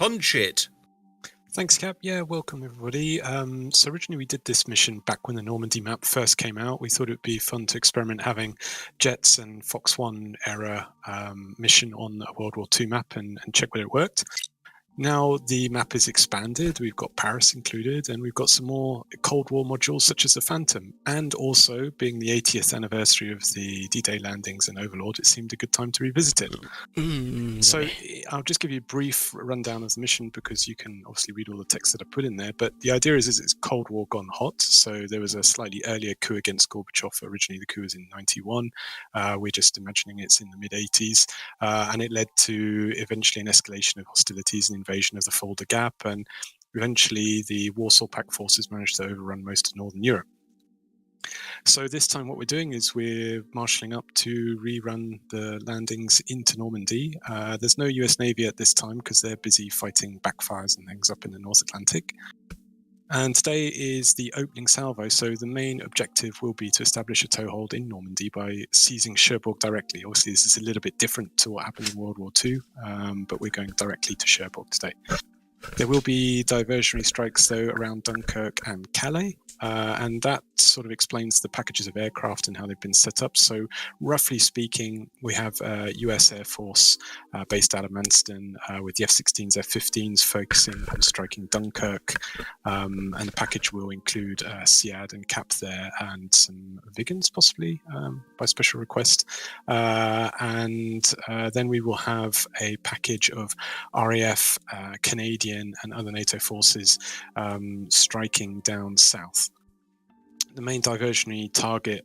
Punch it! Thanks, Cap. Yeah, welcome everybody. So originally we did this mission back when the Normandy map first came out. We thought it would be fun to experiment having jets and Fox 1 era mission on a World War II map and check whether it worked. Now the map is expanded, we've got Paris included, and we've got some more Cold War modules such as the Phantom. And also, being the 80th anniversary of the D-Day landings and Overlord, it seemed a good time to revisit it. So I'll just give you a brief rundown of the mission because you can obviously read all the text that I put in there. But the idea is it's Cold War gone hot. So there was a slightly earlier coup against Gorbachev. Originally, the coup was in 91. We're just imagining it's in the mid-80s. And it led to eventually an escalation of hostilities and invasion of the Fulda Gap, and eventually the Warsaw Pact forces managed to overrun most of Northern Europe. So this time what we're doing is we're marshalling up to rerun the landings into Normandy. There's no US Navy at this time because they're busy fighting backfires and things up in the North Atlantic. And today is the opening salvo, so the main objective will be to establish a toehold in Normandy by seizing Cherbourg directly. Obviously, this is a little bit different to what happened in World War II, but we're going directly to Cherbourg today. There will be diversionary strikes, though, around Dunkirk and Calais, and that sort of explains the packages of aircraft and how they've been set up. So roughly speaking, we have US Air Force based out of Manston with the F-16s, F-15s focusing on striking Dunkirk, and the package will include SEAD and CAP there and some Vigans possibly by special request. And then we will have a package of RAF, Canadian and other NATO forces striking down south. The main diversionary target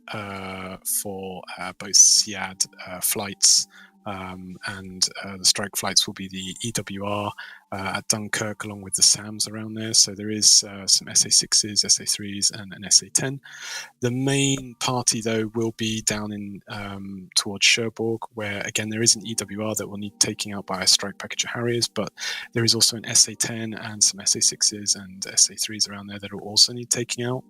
for both SEAD flights and the strike flights will be the EWR at Dunkirk, along with the SAMs around there. So there is some SA-6s, SA-3s, and an SA-10. The main party, though, will be down in towards Cherbourg, where, again, there is an EWR that will need taking out by a strike package of Harriers, but there is also an SA-10 and some SA-6s and SA-3s around there that will also need taking out.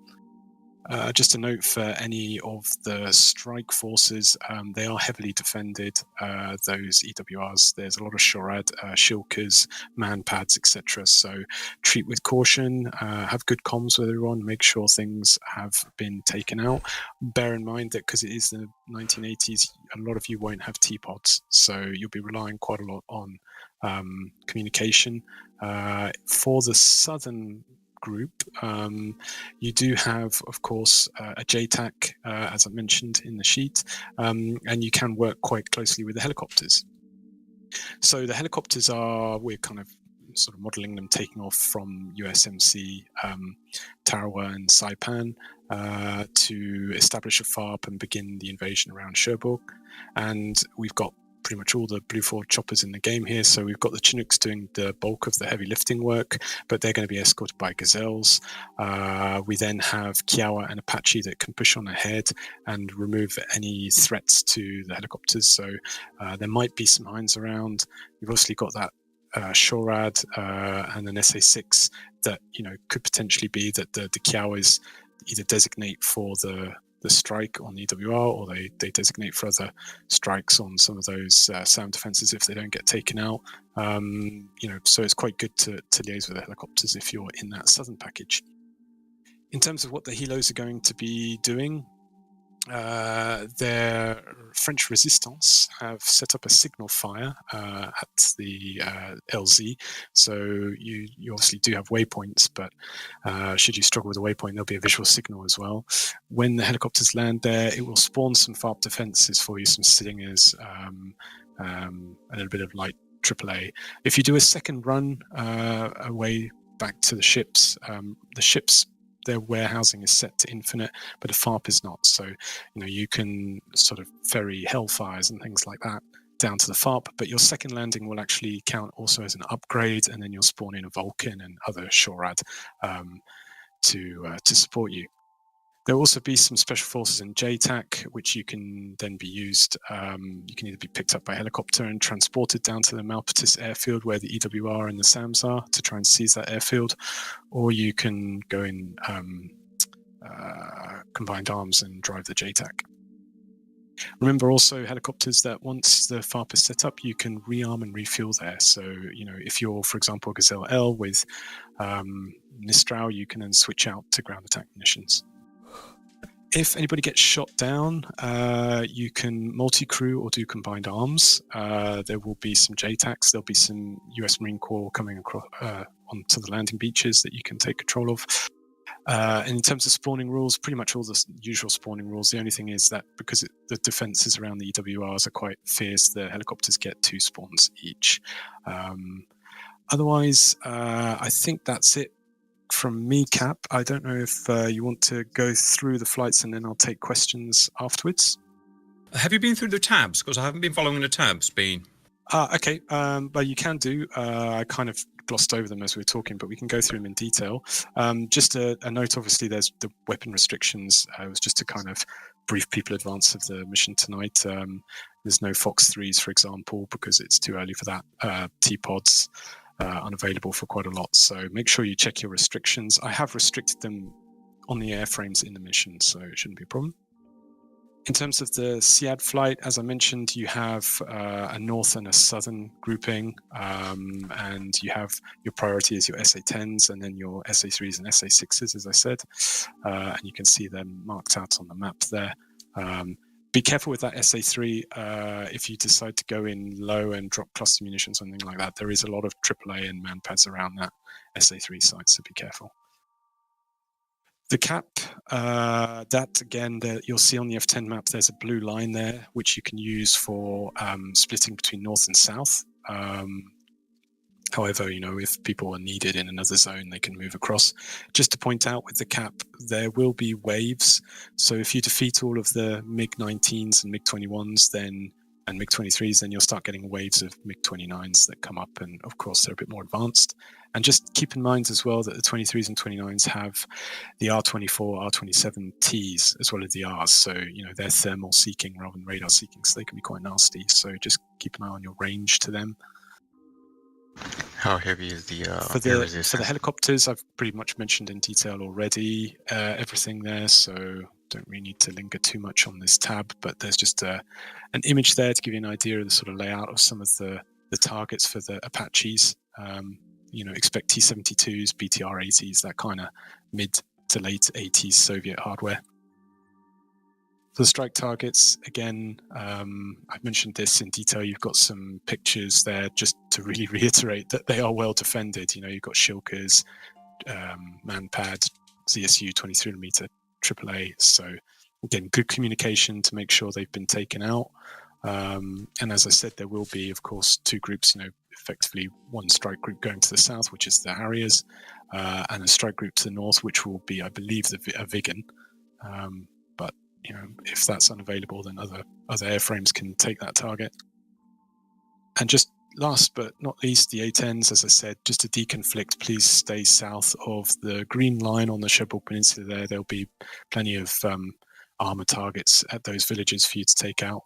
Just a note for any of the strike forces, they are heavily defended, those EWRs. There's a lot of SHORAD, shilkers, man-pads, etc. So treat with caution, have good comms with everyone, make sure things have been taken out. Bear in mind that because it is the 1980s, a lot of you won't have T-pods, so you'll be relying quite a lot on communication. For the southern group, you do have, of course, a JTAC, as I mentioned in the sheet, and you can work quite closely with the helicopters. So the helicopters we're kind of sort of modeling them taking off from USMC Tarawa and Saipan to establish a FARP and begin the invasion around Cherbourg. And we've got pretty much all the Blue Ford choppers in the game here. So we've got the Chinooks doing the bulk of the heavy lifting work, but they're going to be escorted by Gazelles. We then have Kiowa and Apache that can push on ahead and remove any threats to the helicopters. So there might be some Hinds around. We've obviously got that SHORAD and an SA-6 that, could potentially be that the Kiowas either designate for the strike on the EWR, or they designate for other strikes on some of those SAM defenses if they don't get taken out. So it's quite good to liaise with the helicopters if you're in that southern package. In terms of what the helos are going to be doing, their French resistance have set up a signal fire at the LZ. So you obviously do have waypoints, but should you struggle with a waypoint, there'll be a visual signal as well. When the helicopters land there, it will spawn some FARP defenses for you, some Stingers, a little bit of light AAA. If you do a second run away back to the ships, their warehousing is set to infinite, but a FARP is not. So, you can sort of ferry Hellfires and things like that down to the FARP, but your second landing will actually count also as an upgrade, and then you'll spawn in a Vulcan and other SHORAD to support you. There'll also be some special forces in JTAC, which you can then be used. You can either be picked up by helicopter and transported down to the Malpatis airfield where the EWR and the SAMs are to try and seize that airfield, or you can go in combined arms and drive the JTAC. Remember also helicopters that once the FARP is set up, you can rearm and refuel there. So, if you're, for example, Gazelle L with Mistral, you can then switch out to ground attack munitions. If anybody gets shot down, you can multi-crew or do combined arms. There will be some JTACs. There'll be some US Marine Corps coming across onto the landing beaches that you can take control of. And in terms of spawning rules, pretty much all the usual spawning rules. The only thing is that because the defenses around the EWRs are quite fierce, the helicopters get 2 spawns each. Otherwise, I think that's it from me, Cap. I don't know if you want to go through the flights and then I'll take questions afterwards. Have you been through the tabs? Because I haven't been following the tabs, Bean. Okay, well, you can do. I kind of glossed over them as we were talking, but we can go through them in detail. Just a note, obviously, there's the weapon restrictions. It was just to kind of brief people in advance of the mission tonight. There's no Fox 3s, for example, because it's too early for that. T-pods unavailable for quite a lot. So make sure you check your restrictions. I have restricted them on the airframes in the mission, so it shouldn't be a problem. In terms of the SEAD flight, as I mentioned, you have a north and a southern grouping, and you have your priority is your SA-10s and then your SA-3s and SA-6s, as I said, and you can see them marked out on the map there. Be careful with that SA-3 if you decide to go in low and drop cluster munitions, something like that. There is a lot of AAA and manpads around that SA-3 site, so be careful. The cap, that again, you'll see on the F10 map, there's a blue line there, which you can use for splitting between north and south. However, if people are needed in another zone, they can move across. Just to point out with the cap, there will be waves. So if you defeat all of the MiG-19s and MiG-21s, and MiG-23s, then you'll start getting waves of MiG-29s that come up, and of course they're a bit more advanced. And just keep in mind as well that the 23s and 29s have the R-24, R-27Ts as well as the Rs. So, they're thermal seeking rather than radar seeking, so they can be quite nasty. So just keep an eye on your range to them. How heavy is the for the helicopters? I've pretty much mentioned in detail already everything there, so don't really need to linger too much on this tab. But there's just an image there to give you an idea of the sort of layout of some of the targets for the Apaches. Expect T-72s, BTR-80s, that kind of mid to late 80s Soviet hardware. For the strike targets, again, I've mentioned this in detail. You've got some pictures there just to really reiterate that they are well defended. You've got Shilkers, Manpad, ZSU 23mm AAA. So again, good communication to make sure they've been taken out. And as I said, there will be, of course, 2 groups, effectively one strike group going to the south, which is the Harriers, and a strike group to the north, which will be, I believe, a Viggen. But if that's unavailable, then other airframes can take that target. And just last but not least, the A-10s, as I said, just to deconflict, please stay south of the green line on the Cherbourg Peninsula there. There'll be plenty of armor targets at those villages for you to take out.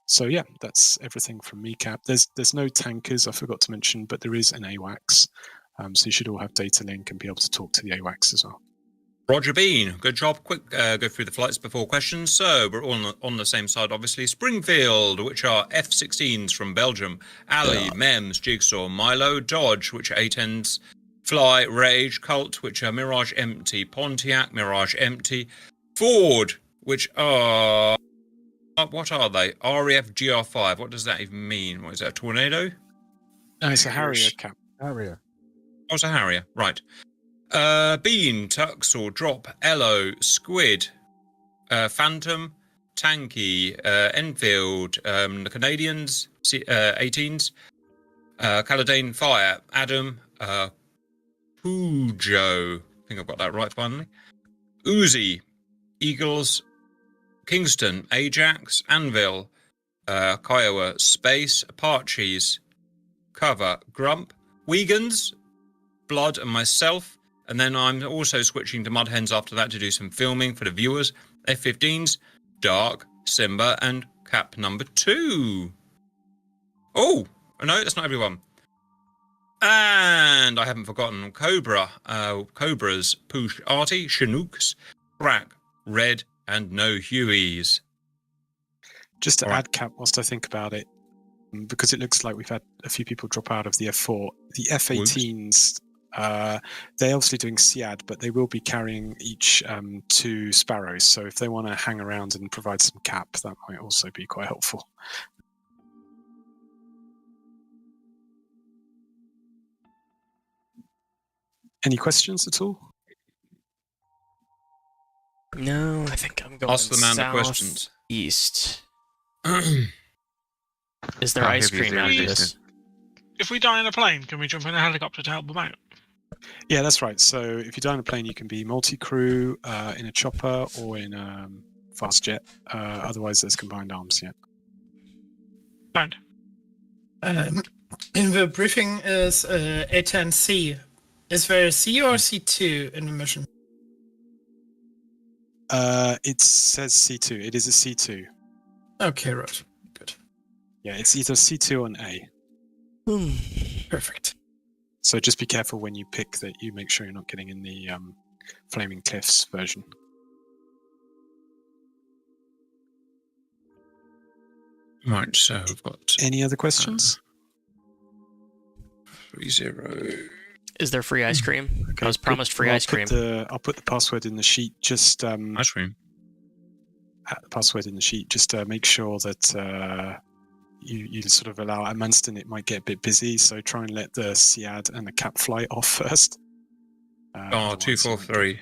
So yeah, that's everything from me, Cap. There's no tankers, I forgot to mention, but there is an AWACS. So you should all have data link and be able to talk to the AWACS as well. Roger Bean, good job. Quick, go through the flights before questions. So we're all on the same side, obviously. Springfield, which are F-16s from Belgium. Ali, MEMS, Jigsaw, Milo, Dodge, which are A-10s. Fly, Rage, Cult, which are Mirage empty. Pontiac, Mirage empty. Ford, which are... what are they? RAF GR5. What does that even mean? What is that, a Tornado? No, it's a Harrier, Cap. Harrier. Oh, it's a Harrier, right. Bean, Tux or Drop, Elo, Squid, Phantom, Tanky, Enfield, the Canadians, 18s, Caladane Fire, Adam, Pujo, I think I've got that right finally, Uzi, Eagles, Kingston, Ajax, Anvil, Kiowa, Space, Apaches, Cover, Grump, Wiegans, Blood and myself. And then I'm also switching to Mudhens after that to do some filming for the viewers. F-15s, Dark, Simba, and Cap number 2. Oh, no, that's not everyone. And I haven't forgotten Cobra, Cobras, Poosh, Artie, Chinooks, Crack, Red, and no Hueys. Just to All right. add, Cap, whilst I think about it, because it looks like we've had a few people drop out of the F4. The F-18s, they're obviously doing SEAD, but they will be carrying each 2 Sparrows. So if they want to hang around and provide some cap, that might also be quite helpful. Any questions at all? No, I think I'm going Ask the man the questions. east. Is there How ice heavy is cream the after resistance? this? If we die in a plane, can we jump in a helicopter to help them out? Yeah, that's right. So if you die in a plane, you can be multi-crew in a chopper or in a fast jet. Otherwise, there's combined arms, yeah. Found. In the briefing is A10C. Is there a C or C2 in the mission? It says C2. It is a C2. Okay, right. Good. Yeah, it's either C2 or an A. Perfect. So just be careful when you pick that you make sure you're not getting in the Flaming Cliffs version. Right, so we've got Any other questions? 30. Is there free ice cream? I was promised free Well, ice cream. I'll put the password in the sheet. Just Ice cream. add the password in the sheet. Just make sure that you sort of allow. At Manston, it might get a bit busy, so try and let the SEAD and the cap flight off first. Oh, Otherwise 243. You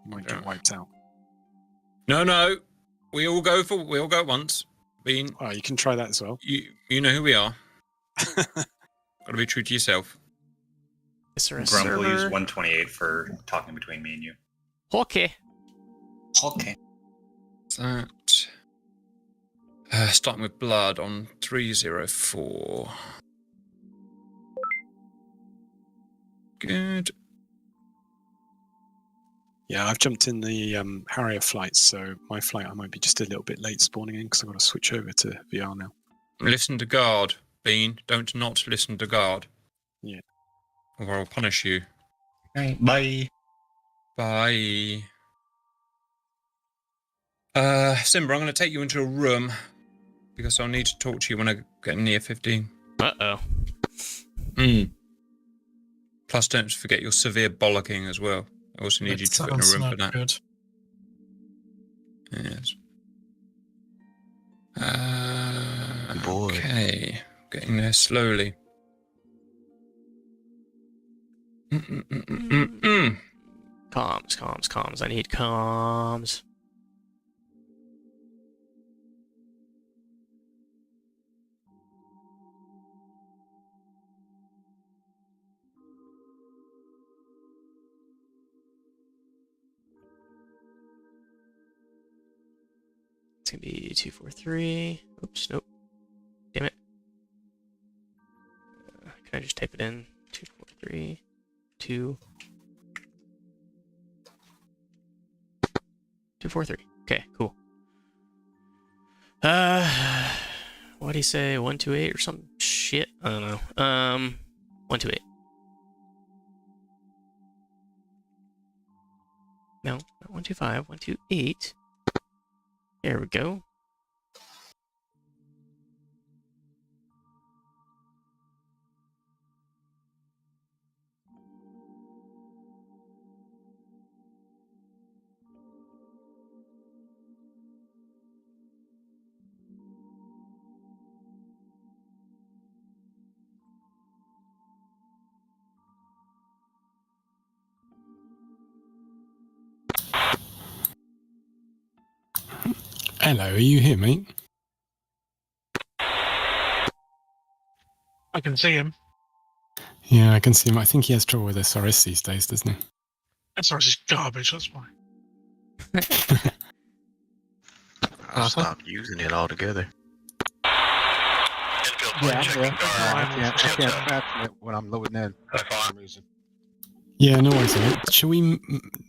might get wiped out. No. We all go at once. Bean, Well, you can try that as well. you know who we are. Got to be true to yourself. Is there a Grump will use server? 128 for talking between me and you. Okay. Okay. That. Starting with blood on 304. Good. Yeah, I've jumped in the Harrier flight, so my flight I might be just a little bit late spawning in because I've got to switch over to VR now. Listen to guard, Bean. Don't not listen to guard. Yeah. Or I'll punish you. Right, bye. Bye. Simba, I'm going to take you into a room because I'll need to talk to you when I get near 15. Uh-oh. Plus, don't forget your severe bollocking as well. I also need you to put in a Sounds room not for that. good. Yes. Boy. Okay. Getting there slowly. Comms. I need comms. It's gonna be 243. Oops, nope. Damn it. Can I just type it in? 243. 243. Okay, cool. What do you say? 128 or some shit? I don't know. 128. No, not 125. 128. There we go. Hello, are you here, mate? I can see him. Yeah, I can see him. I think he has trouble with SRS these days, doesn't he? SRS is garbage, that's why. I'll stop using it altogether. Yeah, I can't fathom it when I'm loading in for some reason. Yeah, no worries, mate. Shall we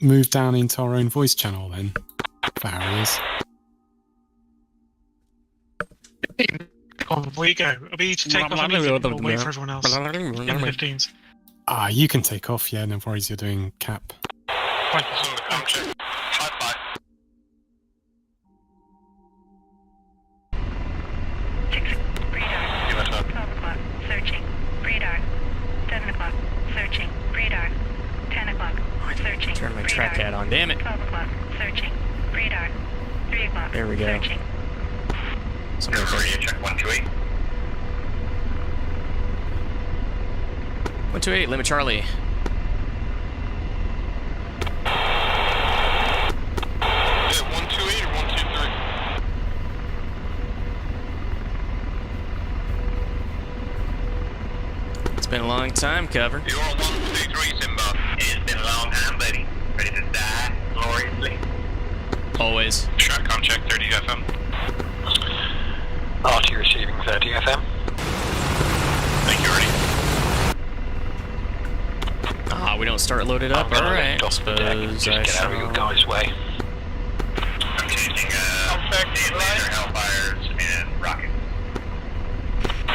move down into our own voice channel then? For Harriers. Come on, before you go. Are we to take off immediately or wait for everyone else? Get the 15s. You can take off, yeah, no worries, you're doing cap. Fine. o'clock. Searching. Radar. 10 o'clock. Searching. Turn my radar. track hat on. Damn it. 12 o'clock. Searching. Radar. 3 o'clock. There we go. Searching. Somebody check 128. 128, limit Charlie. Is it 128 or 123? It's been a long time, cover. You're on 123, Simba. It's been a long time, buddy. Ready to die gloriously. Always. Stratcom check 30 FM. RT receiving 30 FM. Thank you, ready. Ah, we don't start loaded up. Alright, I suppose Just get out of your guys' way. I'm changing, laser hellfires and rocket. 5,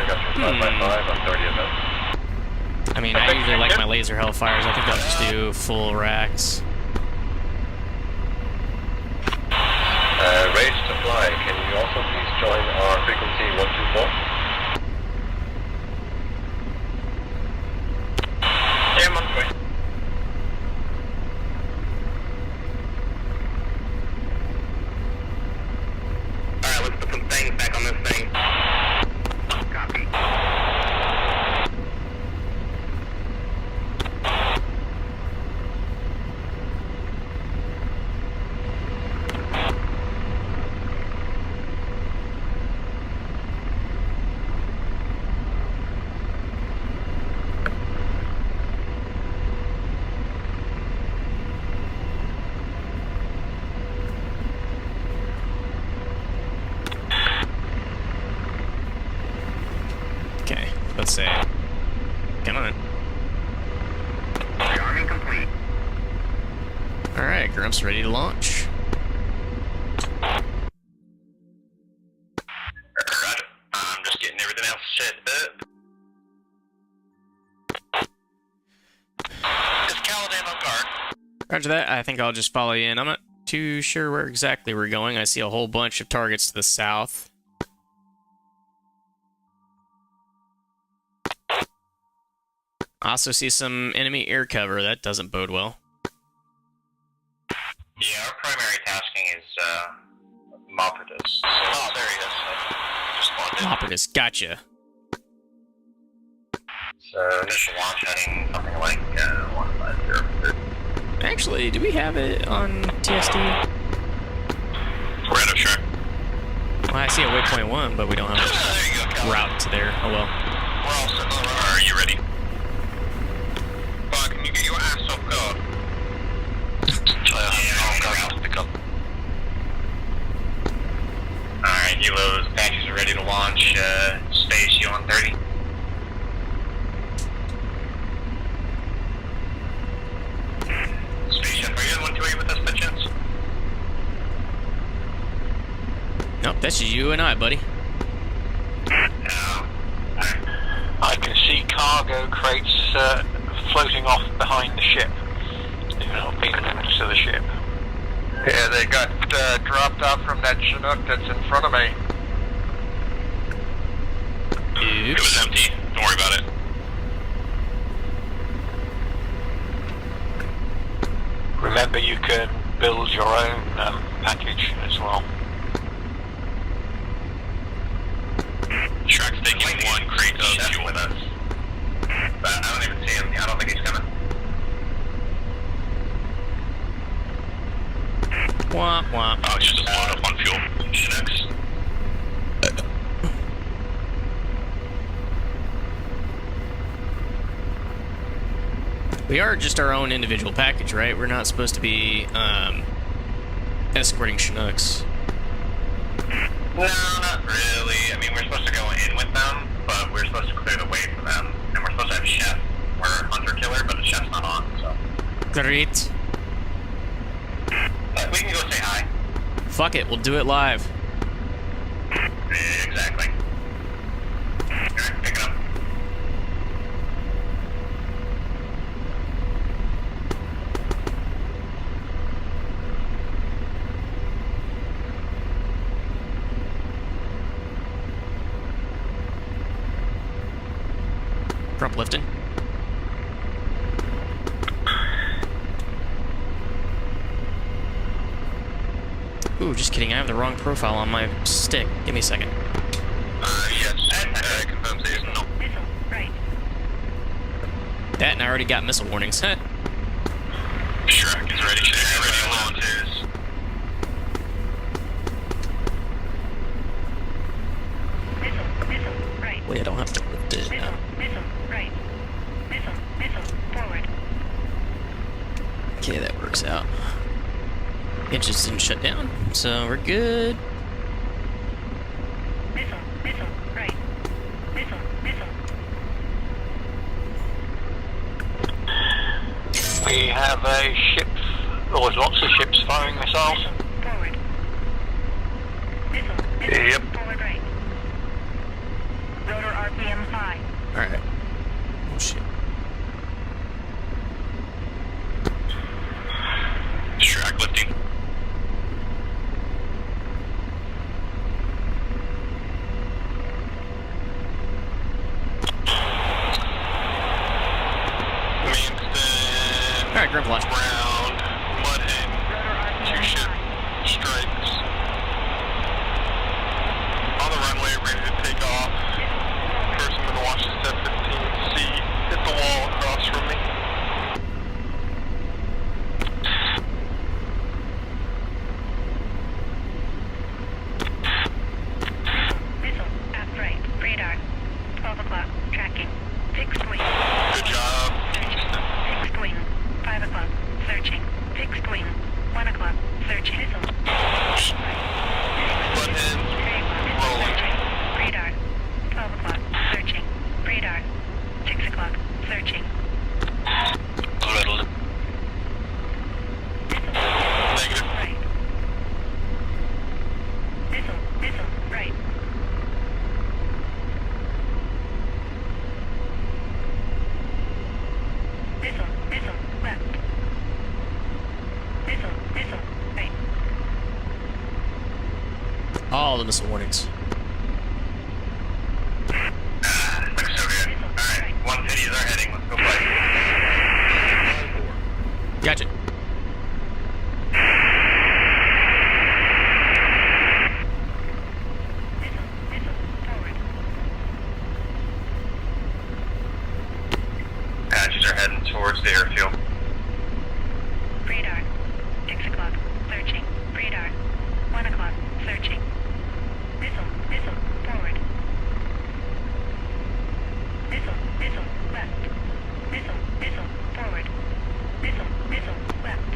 got your 5x5 on 30 FM. I mean, I usually like my laser hellfires. I think I'll just do full racks. Race to fly. Can you also please join our frequency 124? Yeah, I'm on the way. Alright, let's put some things back on this thing. Copy. Okay, let's say. Come on. Rearming complete. Alright, Grumps ready to launch. Roger. I'm just getting everything else set up. Is Caladan on guard? Roger that, I think I'll just follow you in. I'm not too sure where exactly we're going. I see a whole bunch of targets to the south. I also see some enemy air cover. That doesn't bode well. Yeah, our primary tasking is, Mopridus. Oh, there he is. Responded. Operatives, gotcha. So, initial launch heading something like, 150. Actually, do we have it on TSD? We're out of track. Well, I see a waypoint 1, but we don't have There you go, a Cal. route to there. Oh well. We're all set. Are you ready? Can you get your ass off guard? Pick up. Alright, Helos, Apaches are ready to launch, space you on 30. Spaceship, are you on 128 with us by chance? Nope, that's just you and I, buddy. No. I can see cargo crates floating off behind the ship. They've not been linked to the ship. Yeah, they got dropped off from that Chinook that's in front of me. It was empty. Don't worry about it. Remember, you can build your own package as well. Track's taking one crate of fuel with us. But I don't even see him. I don't think he's coming. Womp womp. Oh, it's just a load up on fuel. Chinooks. We are just our own individual package, right? We're not supposed to be escorting Chinooks. No, not really. I mean, we're supposed to go in with them, but we're supposed to clear the way for them. And we're supposed to have Chef. We're hunter-killer, but the Chef's not on, so... Great. We can go say hi. Fuck it, we'll do it live. Exactly. Alright, pick it up. lifting. Ooh, just kidding. I have the wrong profile on my stick. Give me a second. Yes. Confirms it is not. Missile, right. That, and I already got missile warnings. Shrek is ready. Shrek ready. Launches. Missile, right. Wait, I don't have to lift it. Missile, right. Missile, forward. Okay, that works out. It just didn't shut down, so we're good. Missile, right. Missile. We have a ship, or lots of ships firing missiles. Forward. Missile, Yep. forward right. Rotor RPM 5. Alright. Oh shit. Shrek lifting. Alright, group launch. Round, Mudhead, 2 ship strikes. On the runway, ready to take off. First, I'm gonna watch this F-15C hit the wall across from me. Missile, aft right. Radar. 12 o'clock. Tracking. Fixed wing. Good job. Fixed wing. 5 o'clock. Searching. Fixed wing. 1 o'clock. Searching. Missile. Mudhead, rolling. Searching. Radar. 12 o'clock. Searching. Radar. 6 o'clock. Searching. Little. Missile. Negative. Right. Missile. Right. Missile. Left. Missile. Right. All the missile warnings. Looks so good. Alright, 150 is our heading. Let's go play. Gotcha. Missile. Forward. Patches are heading towards the airfield. Radar. 6 o'clock. Searching. Radar. 1 o'clock. Searching. Missile. Forward. Missile. Left. Missile. Forward. Missile. Left.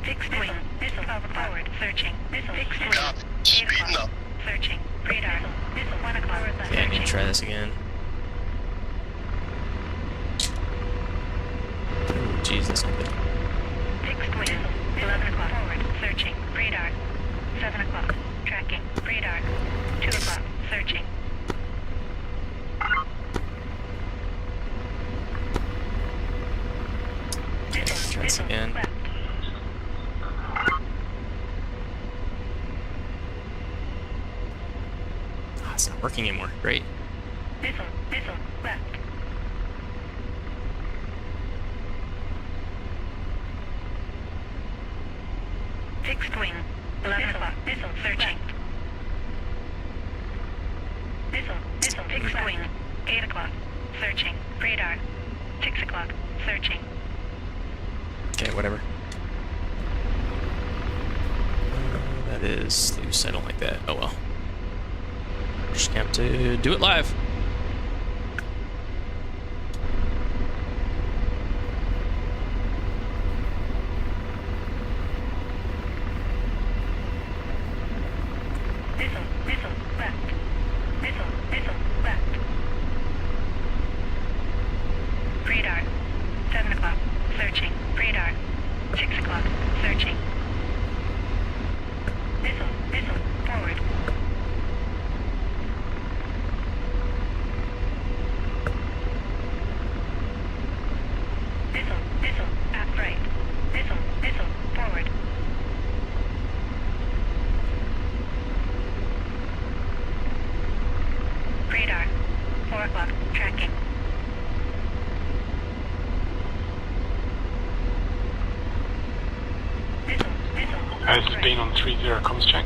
Fixed wing. Missile. Forward. Searching. Missile. Fixed wing. 8 o'clock. Searching. Radar. Missile. 1 o'clock. Left. Yeah, I need to try this again. Oh, jeez, that's not good. Fixed wing. 11 o'clock. Forward. Searching. Radar. 7 o'clock. Tracking. Radar. 2 o'clock. Searching. Try this again. Left. Oh, it's not working anymore. Great. Missile. Left. Fixed wing. 11 o'clock. Missile. Searching. Missile. Fixed wing. 8 o'clock. Searching. Radar. 6 o'clock. Searching. Okay, whatever. That is loose. I don't like that. Oh well. Just have to do it live. Missile. Left. Missile. Left. Radar. 7 o'clock. Searching. Radar. 6 o'clock. Searching. Missile. Forward. Radar. 4 o'clock. Tracking. Has been on 3-0, comms check.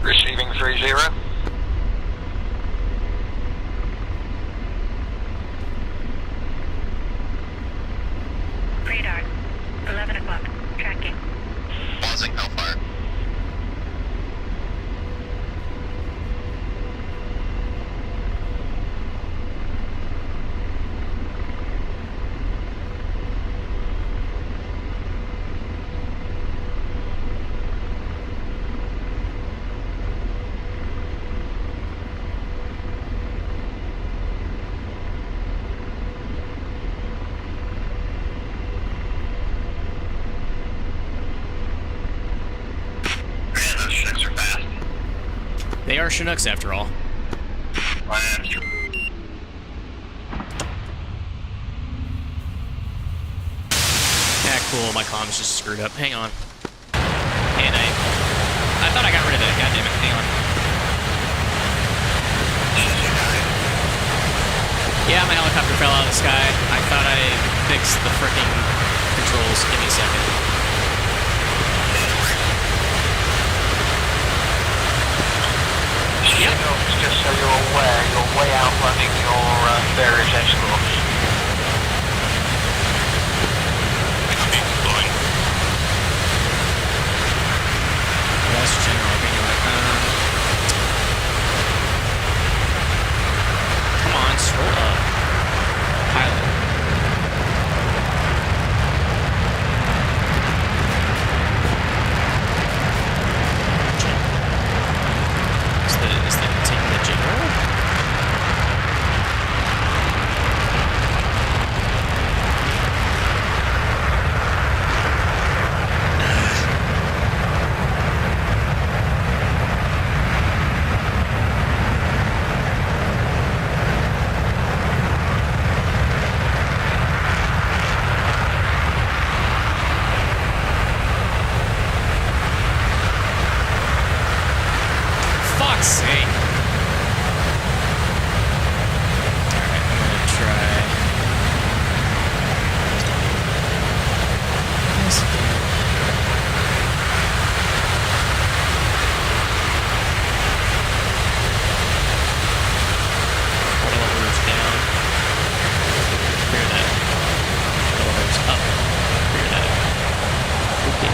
Receiving 3-0. Radar. 11 o'clock. Tracking. Pausing Hellfire. They are Chinooks after all. Yeah, cool. My comms just screwed up. Hang on. And I thought I got rid of that. God damn it. Hang on. Yeah, my helicopter fell out of the sky. I thought I fixed the frickin' controls. Give me a second. Yep. Just so you're aware, you're way outrunning your various escorts. That's general. Come on, scroll up. Pilot. Is that taking the general? Fuck's sake. Alright, I'm gonna try this again. Elevators down. Clear that. Elevators up. Clear that. Okay.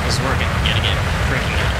It's working yet again. Breaking out.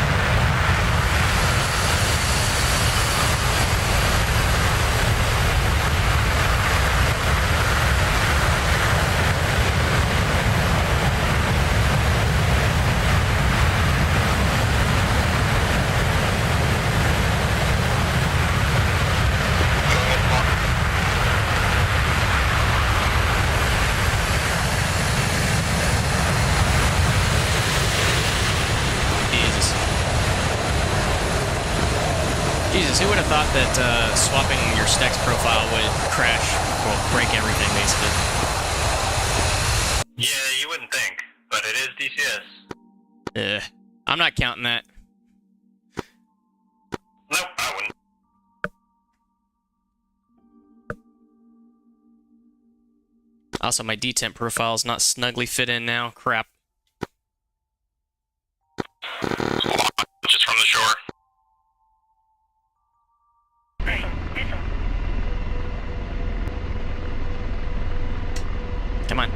Jesus, who would have thought that swapping your stacks profile would crash, well, break everything, basically. Yeah, you wouldn't think, but it is DCS. I'm not counting that. Nope, I wouldn't. Also, my detemp profile's not snugly fit in now. Crap. Just from the shore. Come on.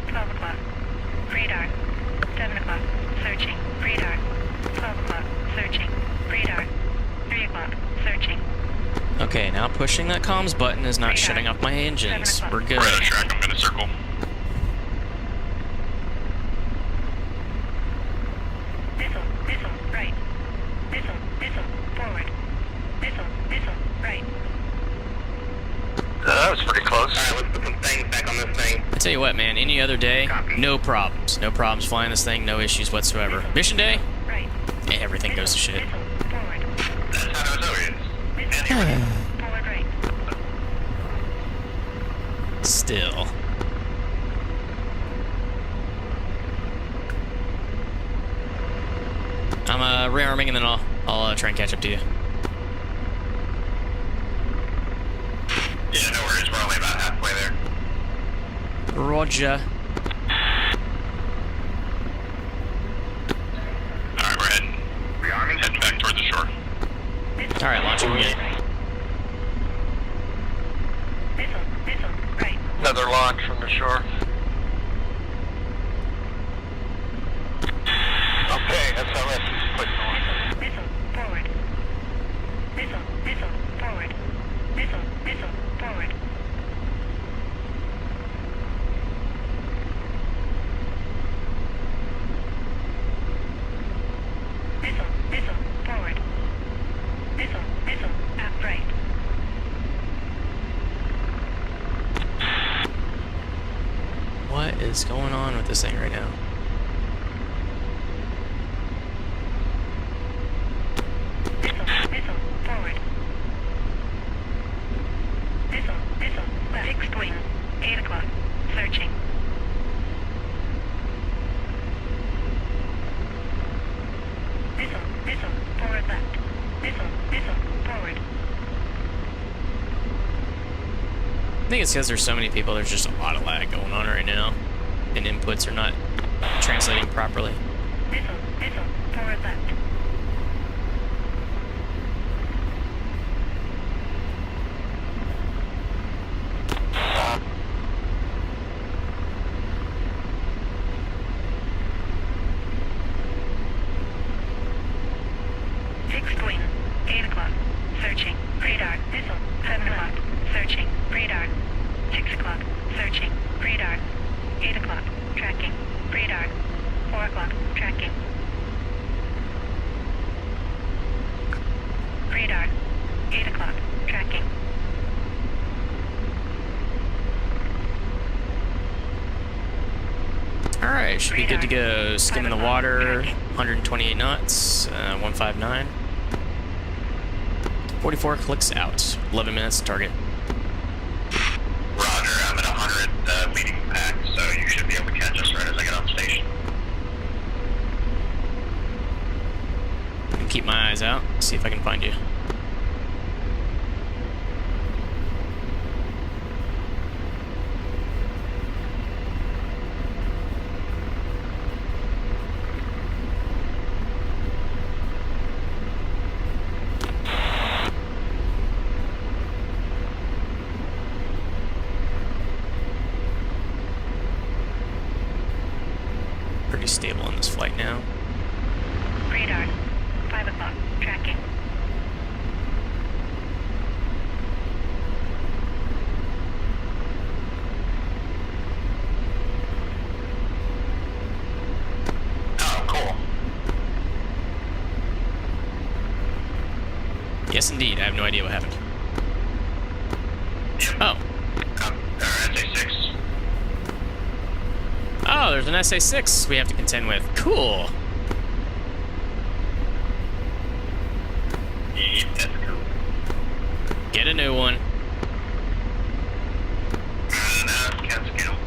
12 o'clock. Radar. 7 o'clock. Searching. Radar. 12 o'clock. Searching. Radar. 3 o'clock. Searching. Okay, now pushing that comms button is not shutting off my engines. We're good. Right on track, I'm gonna circle. Missile, right. Missile, forward. Missile, right. That was pretty close. Alright, let's put some things back on this thing. I tell you what, man, any other day, no problems. No problems flying this thing, no issues whatsoever. Mission day, Right. everything goes to shit. Missile, forward. That's how those are. Missile, forward, right. Still. I'm rearming and then I'll try and catch up to you. Yeah, no worries, we're only about halfway there. Roger. Alright, we're heading. Heading back toward the shore. Alright, launching again. Missile, right. Another launch from the shore. Okay, SLS is putting on. Missile, forward. Missile, forward. Missile, forward. Missile, forward. Missile, aft right. What is going on with this thing right now? Missile, forward. Missile, left. Fixed wing, 8 o'clock, searching. Missile, forward left. Missile, forward. I think it's because there's so many people, there's just a lot of lag going on right now. And inputs are not translating properly. Missile, forward left. Fixed wing, 8 o'clock, searching. Radar, missile, 7 o'clock, searching. Radar, 6 o'clock, searching. Radar, 8 o'clock, tracking. Radar, 4 o'clock, tracking. Radar, 8 o'clock, tracking. Alright, should be good to go. Skimming the water, 128 knots, 159. 44 clicks out. 11 minutes to target. Roger, I'm at 100 leading the pack, so you should be able to catch us right as I get on station. And keep my eyes out, see if I can find you. Pretty stable on this flight now. Radar, 5 o'clock, tracking. Oh, cool. Yes, indeed. I have no idea what happened. Yep. Oh. SA-6. Oh, there's an SA-6 we have to contend with. Cool. Yep, that's cool. Get a new one. No, can't skills.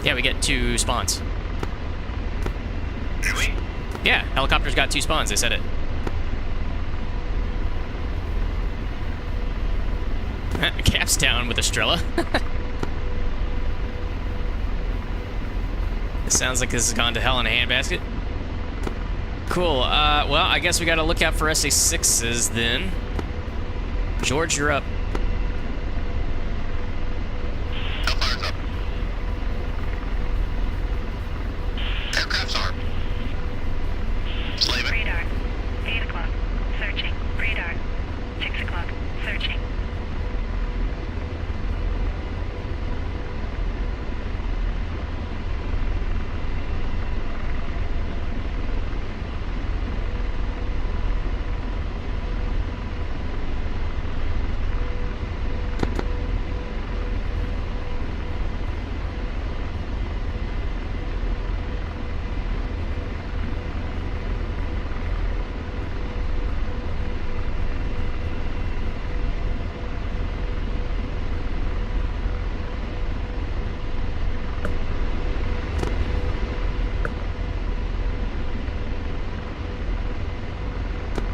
Yeah, we get 2 spawns. Do we? Yeah, helicopter's got 2 spawns. They said it. Cap's down with Estrella. It sounds like this has gone to hell in a handbasket. Cool. Well, I guess we got to look out for SA-6s then. George, you're up. Hellfire's up. Aircraft's armed. Slaving. Radar, 8 o'clock, searching. Radar, 6 Searching.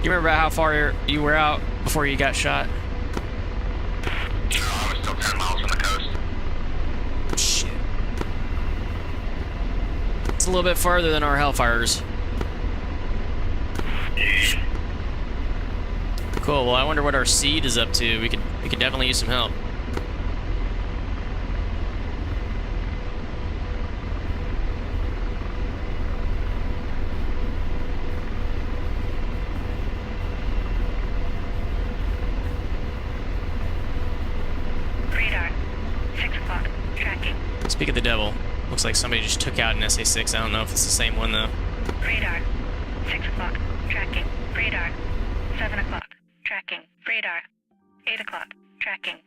You remember how far you were out before you got shot? I was still 10 miles from the coast. Shit. It's a little bit farther than our Hellfires. Cool, well I wonder what our seed is up to. We could definitely use some help. Speak of the devil. Looks like somebody just took out an SA-6. I don't know if it's the same one though. Radar. 6 o'clock. Tracking. Radar. 7 o'clock. Tracking. Radar. 8 o'clock. Tracking.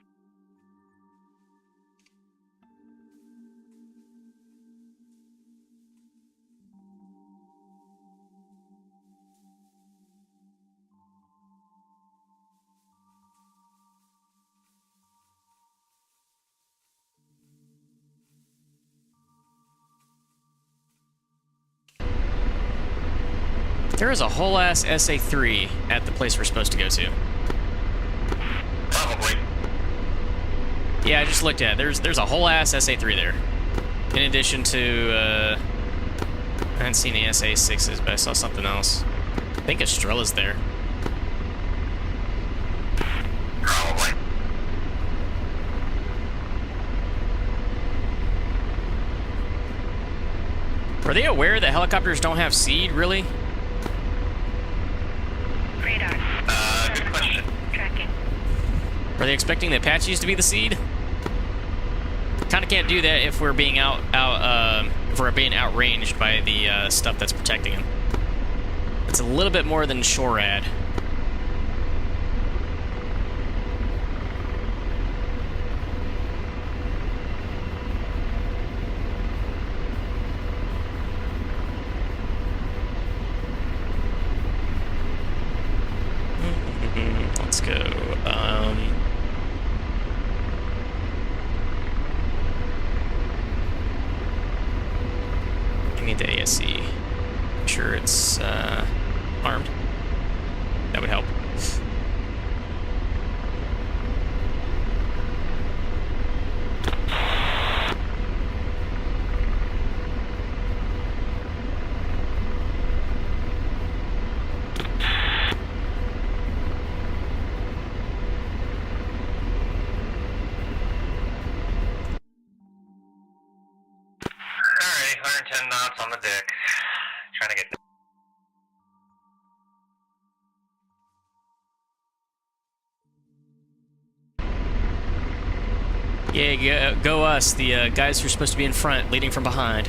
There is a whole ass SA-3 at the place we're supposed to go to. Probably. Yeah, I just looked at it. There's a whole ass SA-3 there. In addition to, I hadn't seen the SA-6s, but I saw something else. I think Estrella's there. Probably. Were they aware that helicopters don't have seed, really? Radar. Good question. Tracking. Were they expecting the Apaches to be the seed? Kind of can't do that if we're being if we're being outranged by the stuff that's protecting them. It's a little bit more than SHORAD. Let's go. I need the ASC. I'm sure it's armed. That would help. Alright, 110 knots on the deck. Trying to get... Yeah, go us, the guys who are supposed to be in front, leading from behind.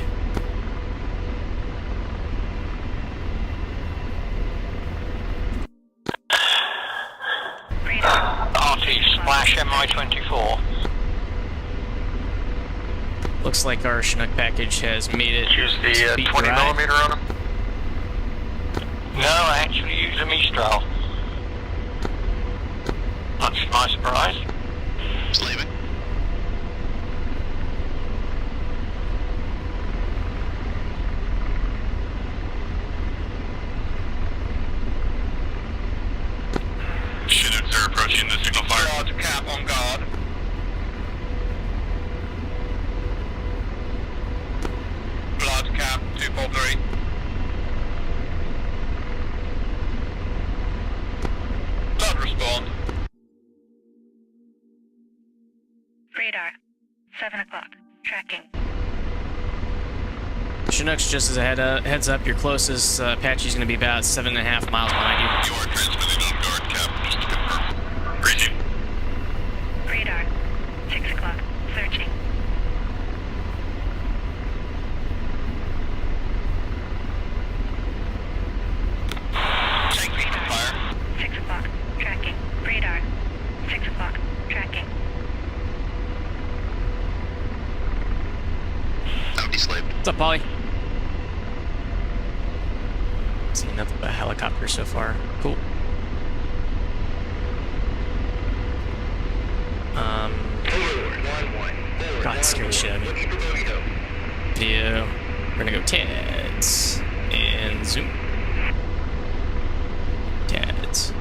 RT Splash MI-24. Looks like our Chinook package has made it. Use the speed 20 dry. millimeter on him. No, I actually use a Mistral. Much to my surprise. It's leaving. Chinooks are approaching the signal fire. Large cap on guard. Large cap, 243. Blood respond. Radar. 7 o'clock. Tracking. Chinooks, just as a heads up, your closest Apache is going to be about 7.5 miles behind you. You are transmitting on guard, Cap, just to confirm. Reaching. What's up, Polly? Seen nothing but helicopters so far. Cool. God, scared the shit out of me. Video. We're gonna go TADS and zoom. TADS.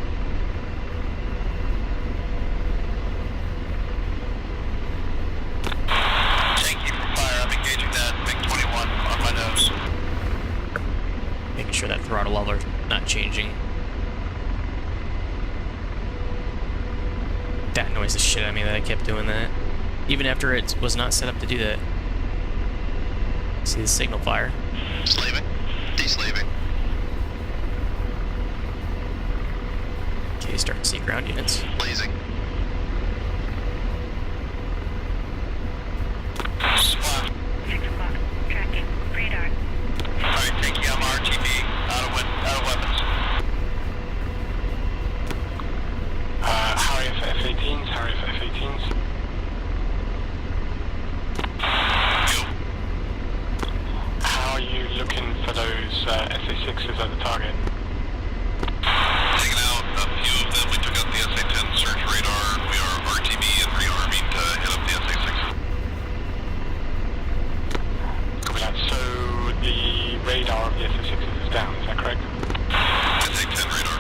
Thank you for fire. I'm engaging that MiG-21 on my nose. Making sure that throttle level not changing. That annoys the shit out of me that I kept doing that. Even after it was not set up to do that. See the signal fire. Slaving. Deslaving. Okay, starting to see ground units. Blazing. Spot. 6 o'clock. Tracking. Radar. Alright, thank you. I'm RTB. Out of weapons. Harry for F-18s, Harry for F-18s. How are you looking for those SA-6s at the target? Taking out a few of them. We took out the SA-10 search radar. We are RTB and rearming to hit up the SA-6. Copy that. So the radar of the SA-6s is down, is that correct? SA-10 radar.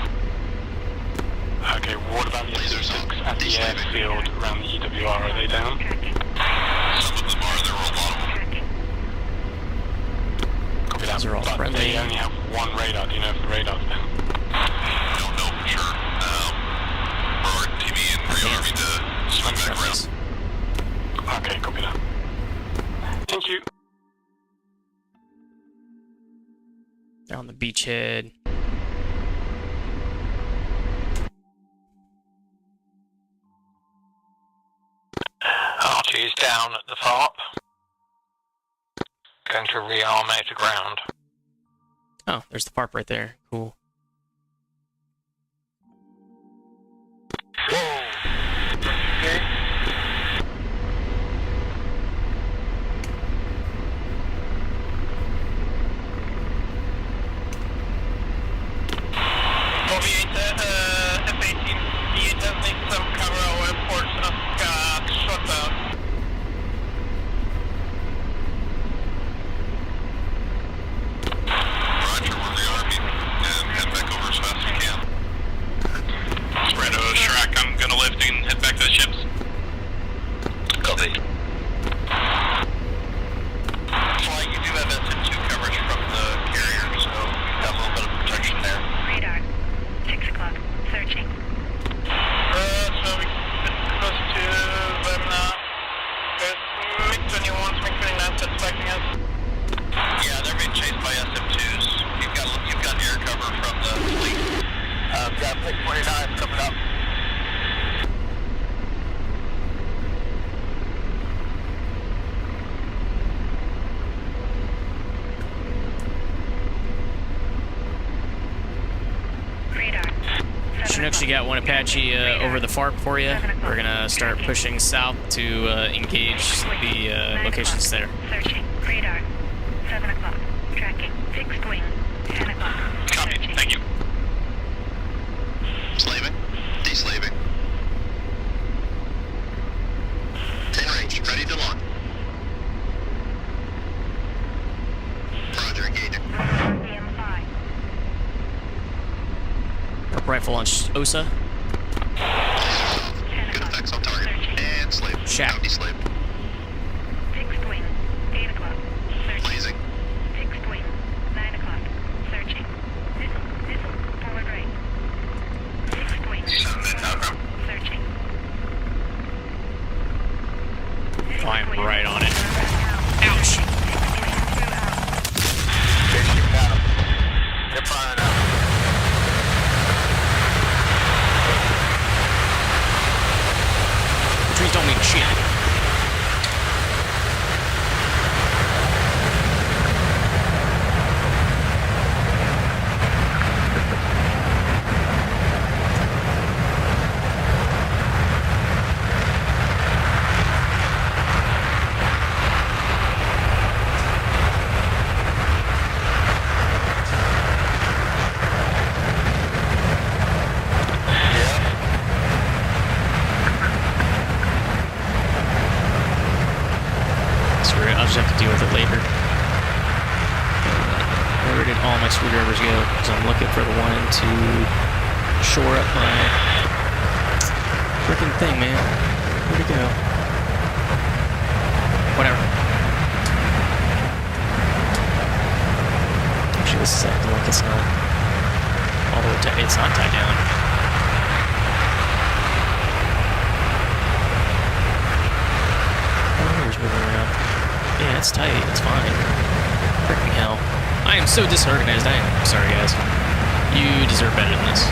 Okay, what about the SA-6 at the airfield around the EWR? Are they down? Some of them are. There were a lot of them. Copy that. Those are all But friendly. they only have one radar. Do you know if the radar's down? I don't know for sure. We're RTB and rearming to swing back around. Okay, copy that. Thank you. They're on the beachhead. Archie's down at the FARP. Going to rearm out to ground. Oh, there's the FARP right there. Cool. Whoa. Okay. F-18, he does need some cover our ports of Shota. Roger, we're rearming and head back over as fast as we can. Spreado, Shrek, I'm gonna lift and head back to the ships. Copy. Flying, you do have SM2 coverage from the carrier, so you have a little bit of protection there. Radar. 6 o'clock. Searching. So we get close to them now. There's MiG-21s, MiG-29s suspecting us. Yeah, they're being chased by SM2s. You've got air cover from the fleet. Got MiG-29s coming up. Radar. 7 Chinooks, you o'clock. got one Apache over the FARP for you. We're gonna start pushing south to engage the 9 locations o'clock. there. Searching. Radar. 7 o'clock. Tracking. Fixed wing. 10 o'clock. Copy, Searching. thank you. Slaving. Deslaving. 10 range, ready to launch. Roger, engaging. BM5. FARP rifle on OSA. Lasers off. 10 Good o'clock. effects on target. Searching. And slave. Shack. Now deslaved. Fixed wing. 8 o'clock. Searching. Blazing. Fixed wing. 9 o'clock. Searching. Missile. Forward right. Fixed wing. Searching. I am right on it. Ouch! They're firing out. The trees don't mean shit. just have to deal with it later. Where did all my screwdrivers go? Because I'm looking for the one to shore up my freaking thing, man. Where'd it go? Whatever. Actually, this is acting like it's not all the way tied. It's not tied down. Oh, here's moving around. Yeah, it's tight. It's fine. Freaking hell. I am so disorganized. I am sorry, guys. You deserve better than this.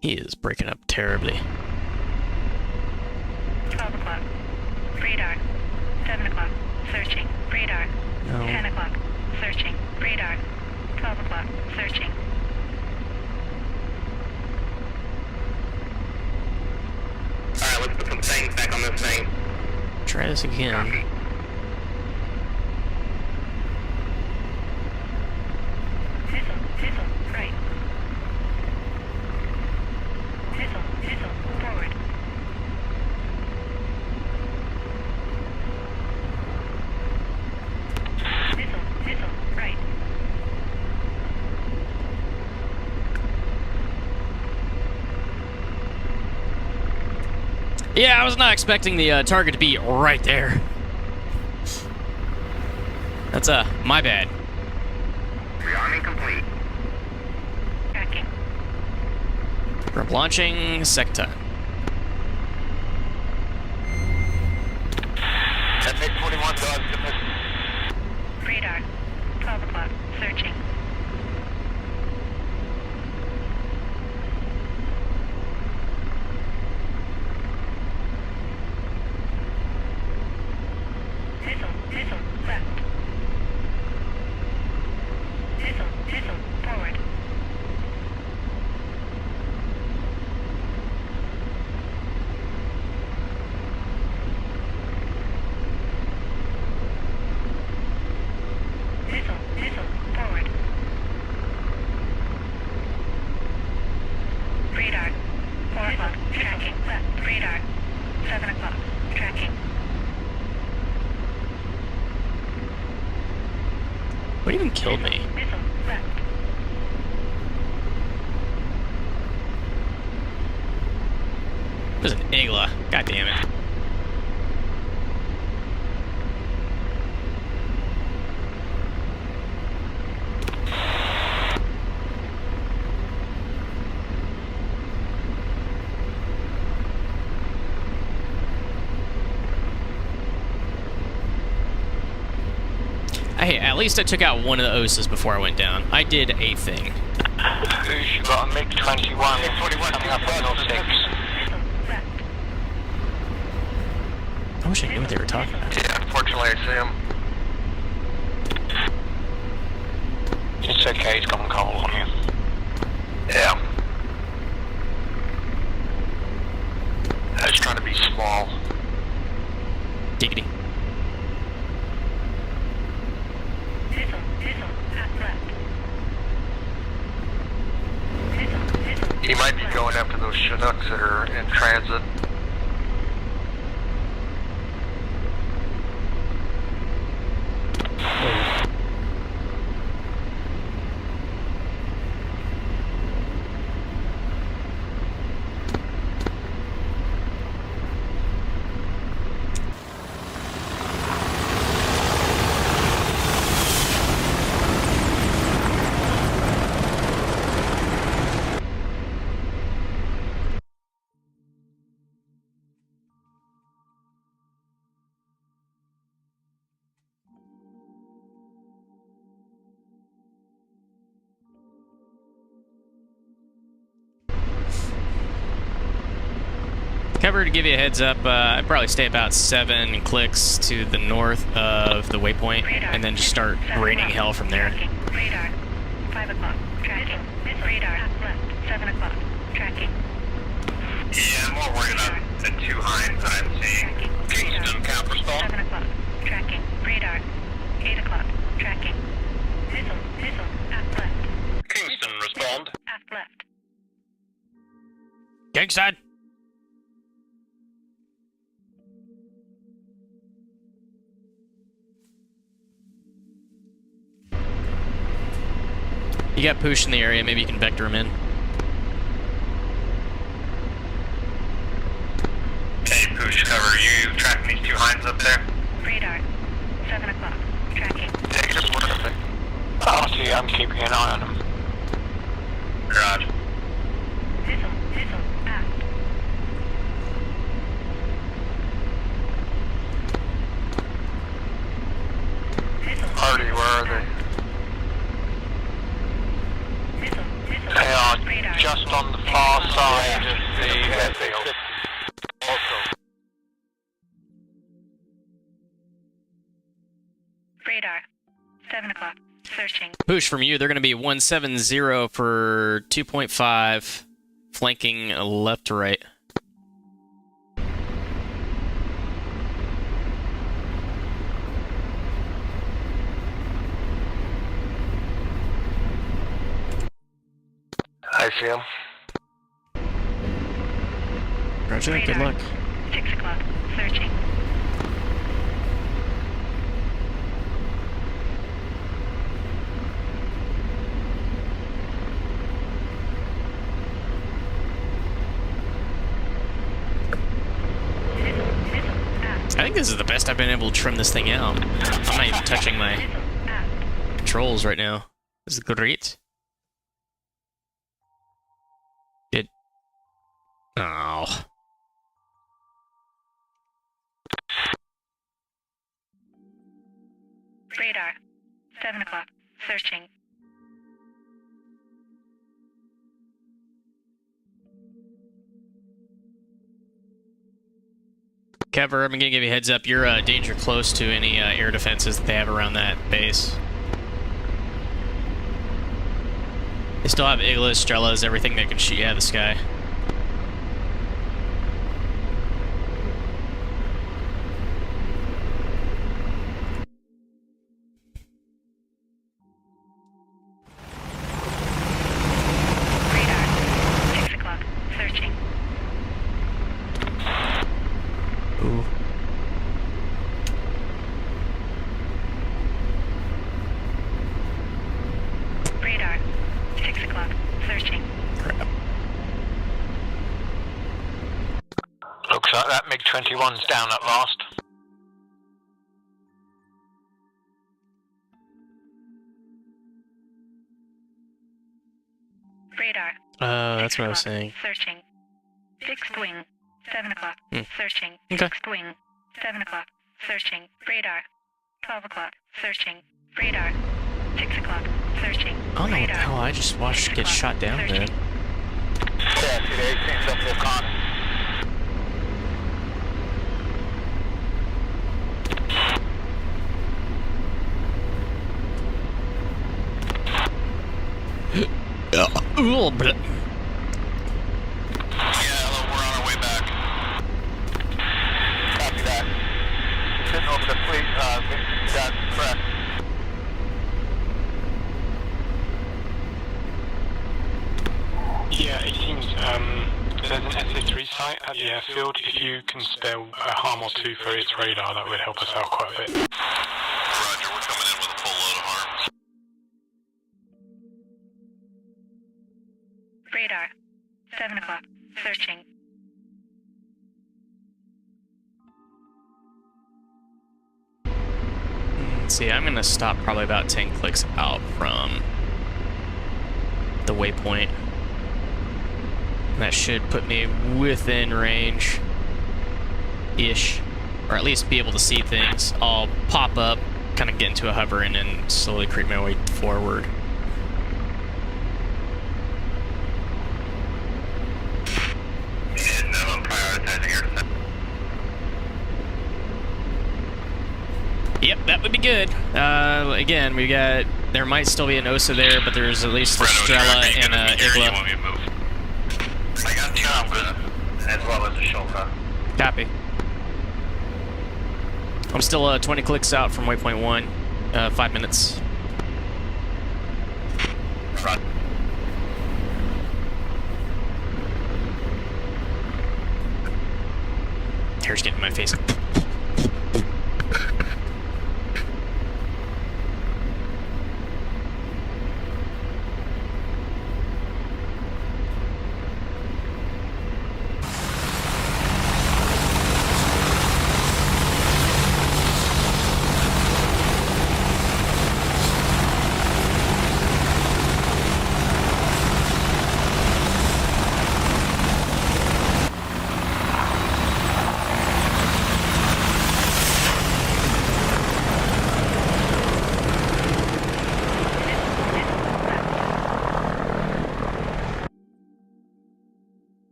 He is breaking up terribly. 12 o'clock. Radar. 7 o'clock. Searching. Radar. No. 10 o'clock. Searching. Radar. 12 o'clock. Searching. Alright, let's put some things back on this thing. Try this again. Missile. Missile. Right. Missile. Missile. Forward. Missile. Missile. Right. Yeah, I was not expecting the target to be right there. That's my bad. Rearming complete. Tracking. We're launching second time. FA-21 dogs to miss. Radar. 12 o'clock. Searching. Missile. Missile. Left. Missile. Missile. Forward. Missile. Missile. Forward. Radar. 4 o'clock. Tracking. Left. Radar. 7 o'clock. Tracking. What even killed me? Missile. Left. It was an Igla. God damn it. Hey, at least I took out one of the OSAs before I went down. I did a thing. Who's you got a MiG-21 coming up on 06? Left. I wish I knew what they were talking about. Yeah, unfortunately I see him. It's okay, he's gone cold on you. Yeah. I was trying to be small. Diggity. Missile. Missile. At left. Missile. Missile. He might be going after those Chinooks that are in transit. Cover, to give you a heads up, I'd probably stay about 7 clicks to the north of the waypoint, and then just start raining hell from there. Radar. 5 o'clock. Tracking. Radar. Left. 7 o'clock. Tracking. Yeah, I'm more worried about the 2 Hinds that I'm seeing. Kingston, cap respond. 7 o'clock. Tracking. Radar. 8 o'clock. Tracking. Missile. Aft left. Kingston, respond. Aft left. Gangside! You got Poosh in the area, maybe you can vector him in. Hey, Poosh, cover. You tracking these 2 Hinds up there? Radar. 7 o'clock. Tracking. Negative, what are they? RT, I'm keeping an eye on them. Roger. Missile. Aft. Missile. Hardy, where are they? Missile. They are Radar. just on the far side of the airfield. Also. Radar. 7 o'clock. Searching. Poosh, from you, they're going to be 170 for 2.5, flanking left to right. I see him. Roger, good luck. 6 o'clock. Searching. I think this is the best I've been able to trim this thing out. I'm not even touching my controls right now. This is great. It. Oh. Radar. 7 o'clock. Searching. Kever, I'm gonna give you a heads up. You're danger close to any air defenses that they have around that base. They still have Iglas, Strellas, everything that can shoot you out of the sky. Radar. 6 o'clock. Searching. Ooh. Radar. 6 o'clock. Searching. Crap. Looks like that MiG-21's down at last. Radar. That's 6 what I was o'clock. saying. Searching. 6th wing. 7 o'clock. Searching. Okay. 6th wing. 7 o'clock. Searching. Radar. 12 o'clock. Searching. Radar. 6 o'clock. Searching. I don't know what the Radar. hell I just watched 6 get o'clock. shot down there. Searching. Yeah, see the 18's up there, Con. Ooh, bleh. Yeah, we're on our way back. Copy that. Sitting over the fleet, that's correct. Yeah, it seems there's an SA-3 site at the airfield. If you can spare a harm or two for its radar, that would help us out quite a bit. Roger, we're coming in with a full load of harms. Radar. 7 o'clock. Searching. See, I'm gonna stop probably about 10 clicks out from the waypoint. That should put me within range-ish, or at least be able to see things. I'll pop up, kind of get into a hover, and then slowly creep my way forward. And I'm prioritizing advertising air defense. Yep, that would be good. Again, we got... There might still be an OSA there, but there's at least a Strela and a Igla. I got the Opera, as well as the Shulka. Copy. I'm still 20 clicks out from waypoint 1. 5 minutes. Front. Hair's getting in my face.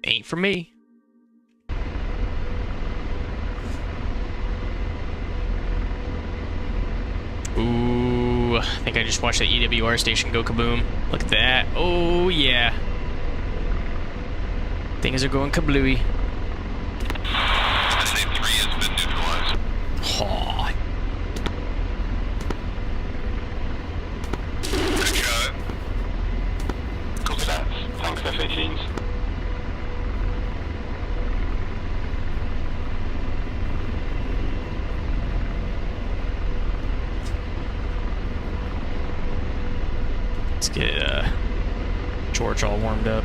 Ain't for me. Ooh, I think I just watched that EWR station go kaboom. Look at that. Oh, yeah. Things are going kablooey. SA-3 has been neutralized. Aw. Good shot. Copy that. Thanks, F-18s. Let's get George all warmed up.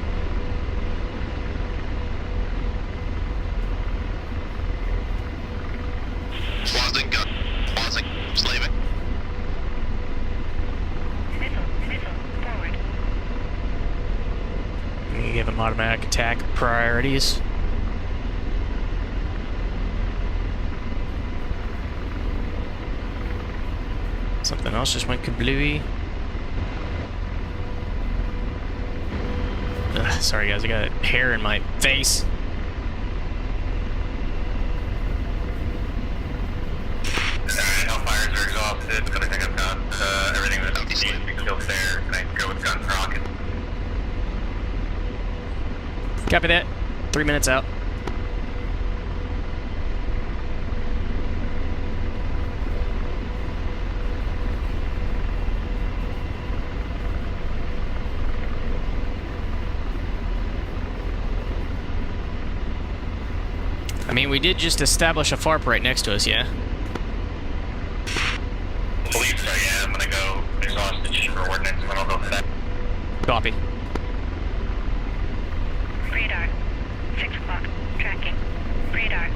Pausing, gun. Pausing. Slaving. Missile, forward. We give them automatic attack priorities. Something else just went kablooey. Ugh, sorry guys, I got hair in my face. Alright, all fires are exhausted. I think I've got everything that needs to be killed there. Can I go with guns and rockets? Copy that. 3 minutes out. I mean, we did just establish a FARP right next to us, yeah? I believe so, yeah. I'm gonna go exhaust the chamber ordnance and then I'll go for that. Copy. Radar, 6 o'clock, tracking. Radar,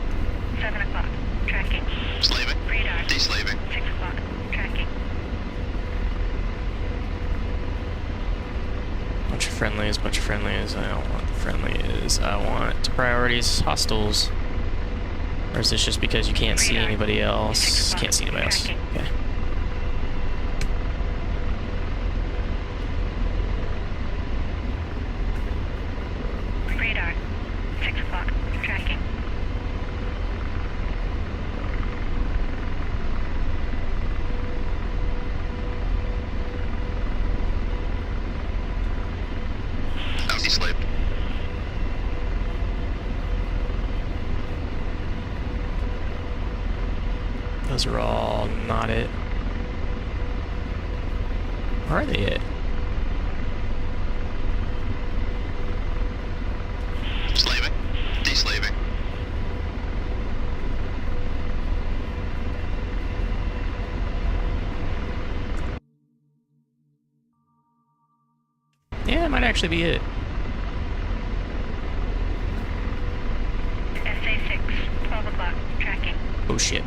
7 o'clock, tracking. Slaving. Radar, Deslaving. 6 o'clock, tracking. Bunch of friendlies, bunch of friendlies. I don't want the friendlies. I want priorities, hostiles. Or is this just because you can't see anybody else? Can't see anybody else. Okay. Radar, 6 o'clock, tracking. How's he slaved? Those are all not it. Or are they it? Slaving. Deslaving. Yeah, it might actually be it. SA-6, 12 o'clock, tracking. Oh shit.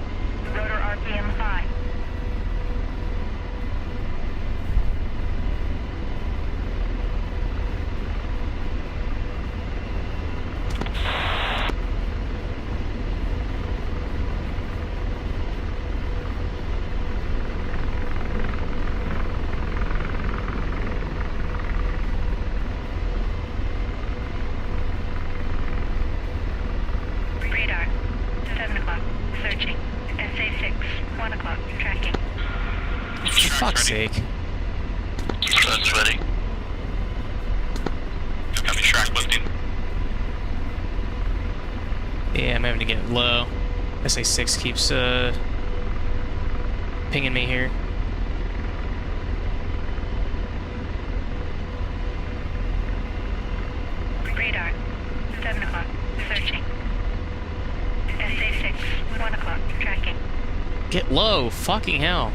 Rotor RPM high. sake. That's ready. Copy, track lifting. Yeah, I'm having to get low. SA-6 keeps pinging me here. Radar, 7 o'clock, searching. SA-6, 1 o'clock, tracking. Get low! Fucking hell!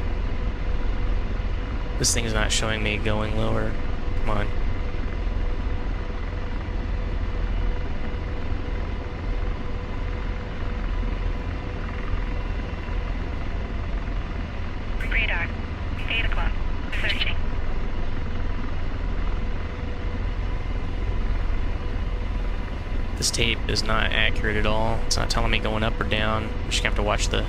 This thing is not showing me going lower. Come on. Radar, 8 o'clock, searching. This tape is not accurate at all. It's not telling me going up or down. I'm just gonna have to watch the...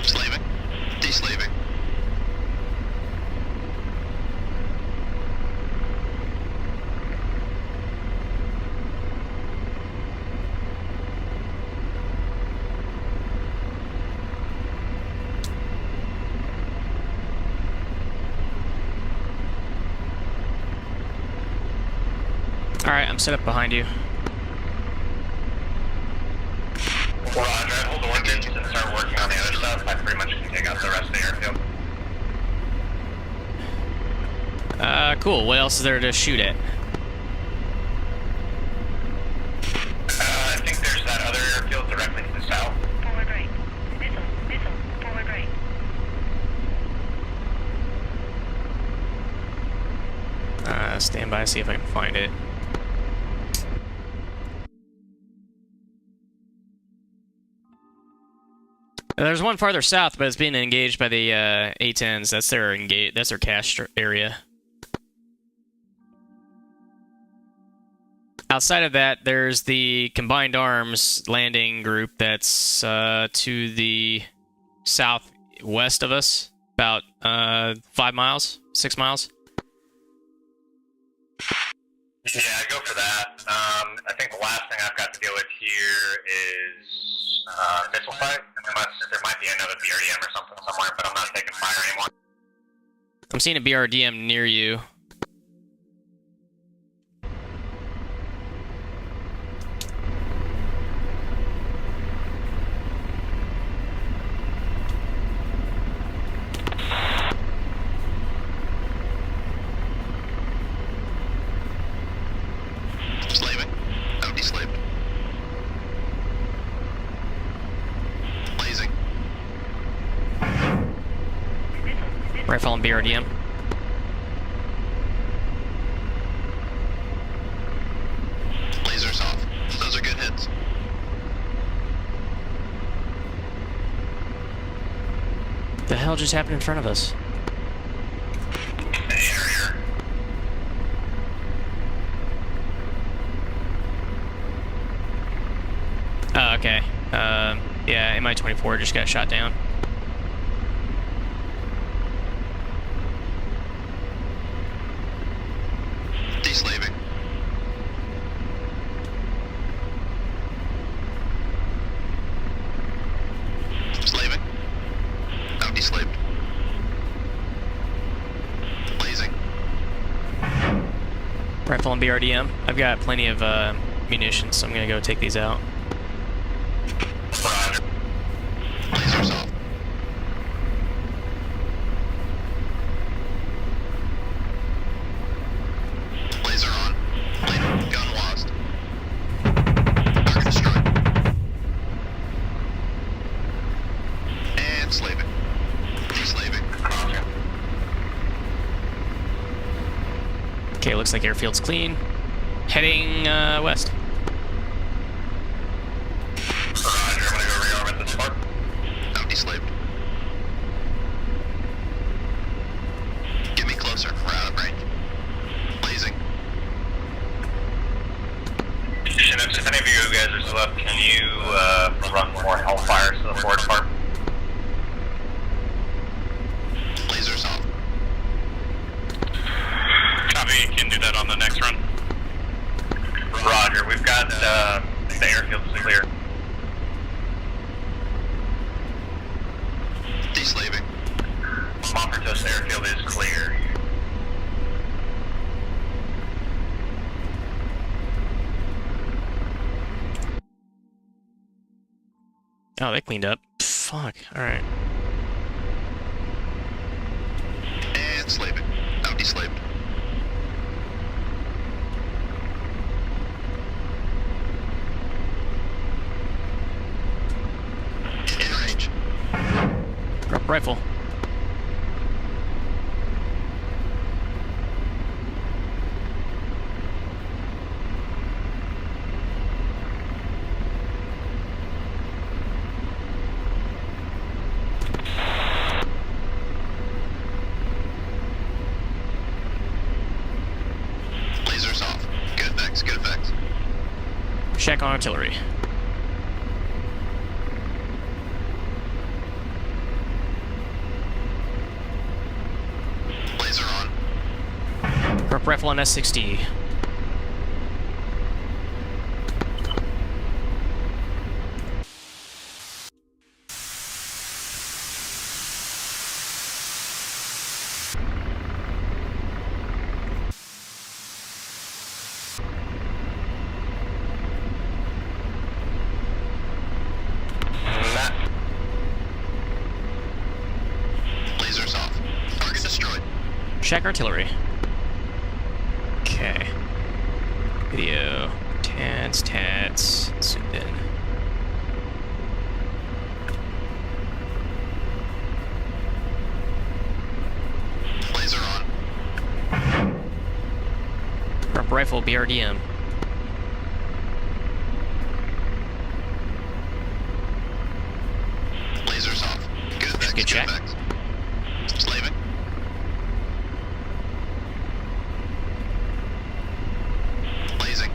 Slaving. Deslaving. Alright, I'm set up behind you. Roger, I hold ordnance and start working on the other stuff. I pretty much can take out the rest of the airfield. Cool. What else is there to shoot at? I think there's that other airfield directly to the south. Forward right. Missile, forward right. Stand by, see if I can find it. There's one farther south, but it's being engaged by the A-10s. That's their cache area. Outside of that, there's the Combined Arms landing group that's to the southwest of us, about 5 miles, 6 miles. Yeah, go for that. I think the last thing I've got to deal with here is missile site, unless there might be another BRDM or something somewhere, but I'm not taking fire anymore. I'm seeing a BRDM near you. Slaving. Oh, deslaved. Blazing. Rifle and BRDM. Lasers off. Those are good hits. The hell just happened in front of us? Oh, okay. Yeah, Mi-24 just got shot down. Deslaving. Slaving. Oh, deslaved. Blazing. Rifle and BRDM. I've got plenty of munitions, so I'm gonna go take these out. Roger. Lasers off. Laser on. Gun lost. Target destroyed. And slaving. Deslaving. Okay, looks like airfield's clean. Heading west. Roger, I'm gonna go rearm at this part. Oh, deslaved. Get me closer. We're out of range. Blazing. Chinooks, if any of you guys are still up, can you run more Hellfires to the forward part? Lasers off. Copy, can do that. set on the next run. Roger, we've got the airfield is clear. Deslaving. Monfortos airfield is clear. Oh, they cleaned up. Fuck. Alright. And slaving. Now deslaved. In range. Drop rifle. Lasers off. Good effects, good effects. Check on artillery. Laser on. Prep rifle on S-60. Lasers off. Target destroyed. Check artillery. Okay. Video. Tats. Zoom in. Laser on. Prep rifle BRDM. Lasers off. Good effects, Good check. effects. Slaving. Blazing.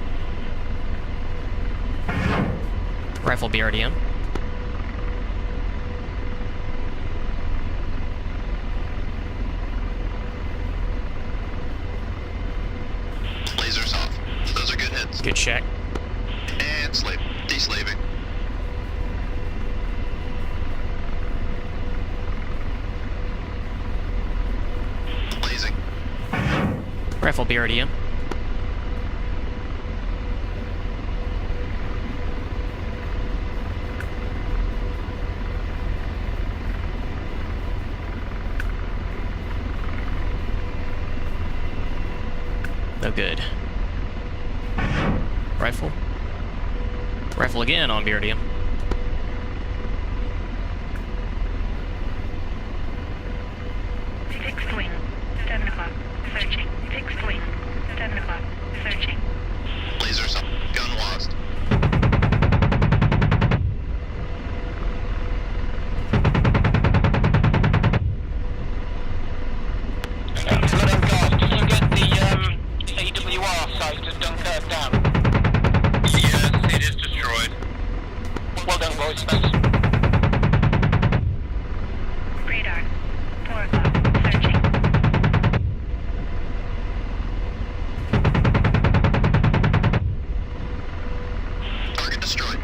Rifle BRDM. Lasers off. Those are good hits. Good check. And slave. Deslaving. Blazing. Rifle BRDM. No good. Rifle. Rifle again on BRDM. Fixed wing, 7 o'clock, searching. Fixed wing, 7 o'clock, searching. Lasers up. Gun lost. Excellent, guys. Did you get the AWR site at Dunkirk down? Yes, it is destroyed. Well done, boys. Thanks. Radar, 4 o'clock, searching. Target destroyed.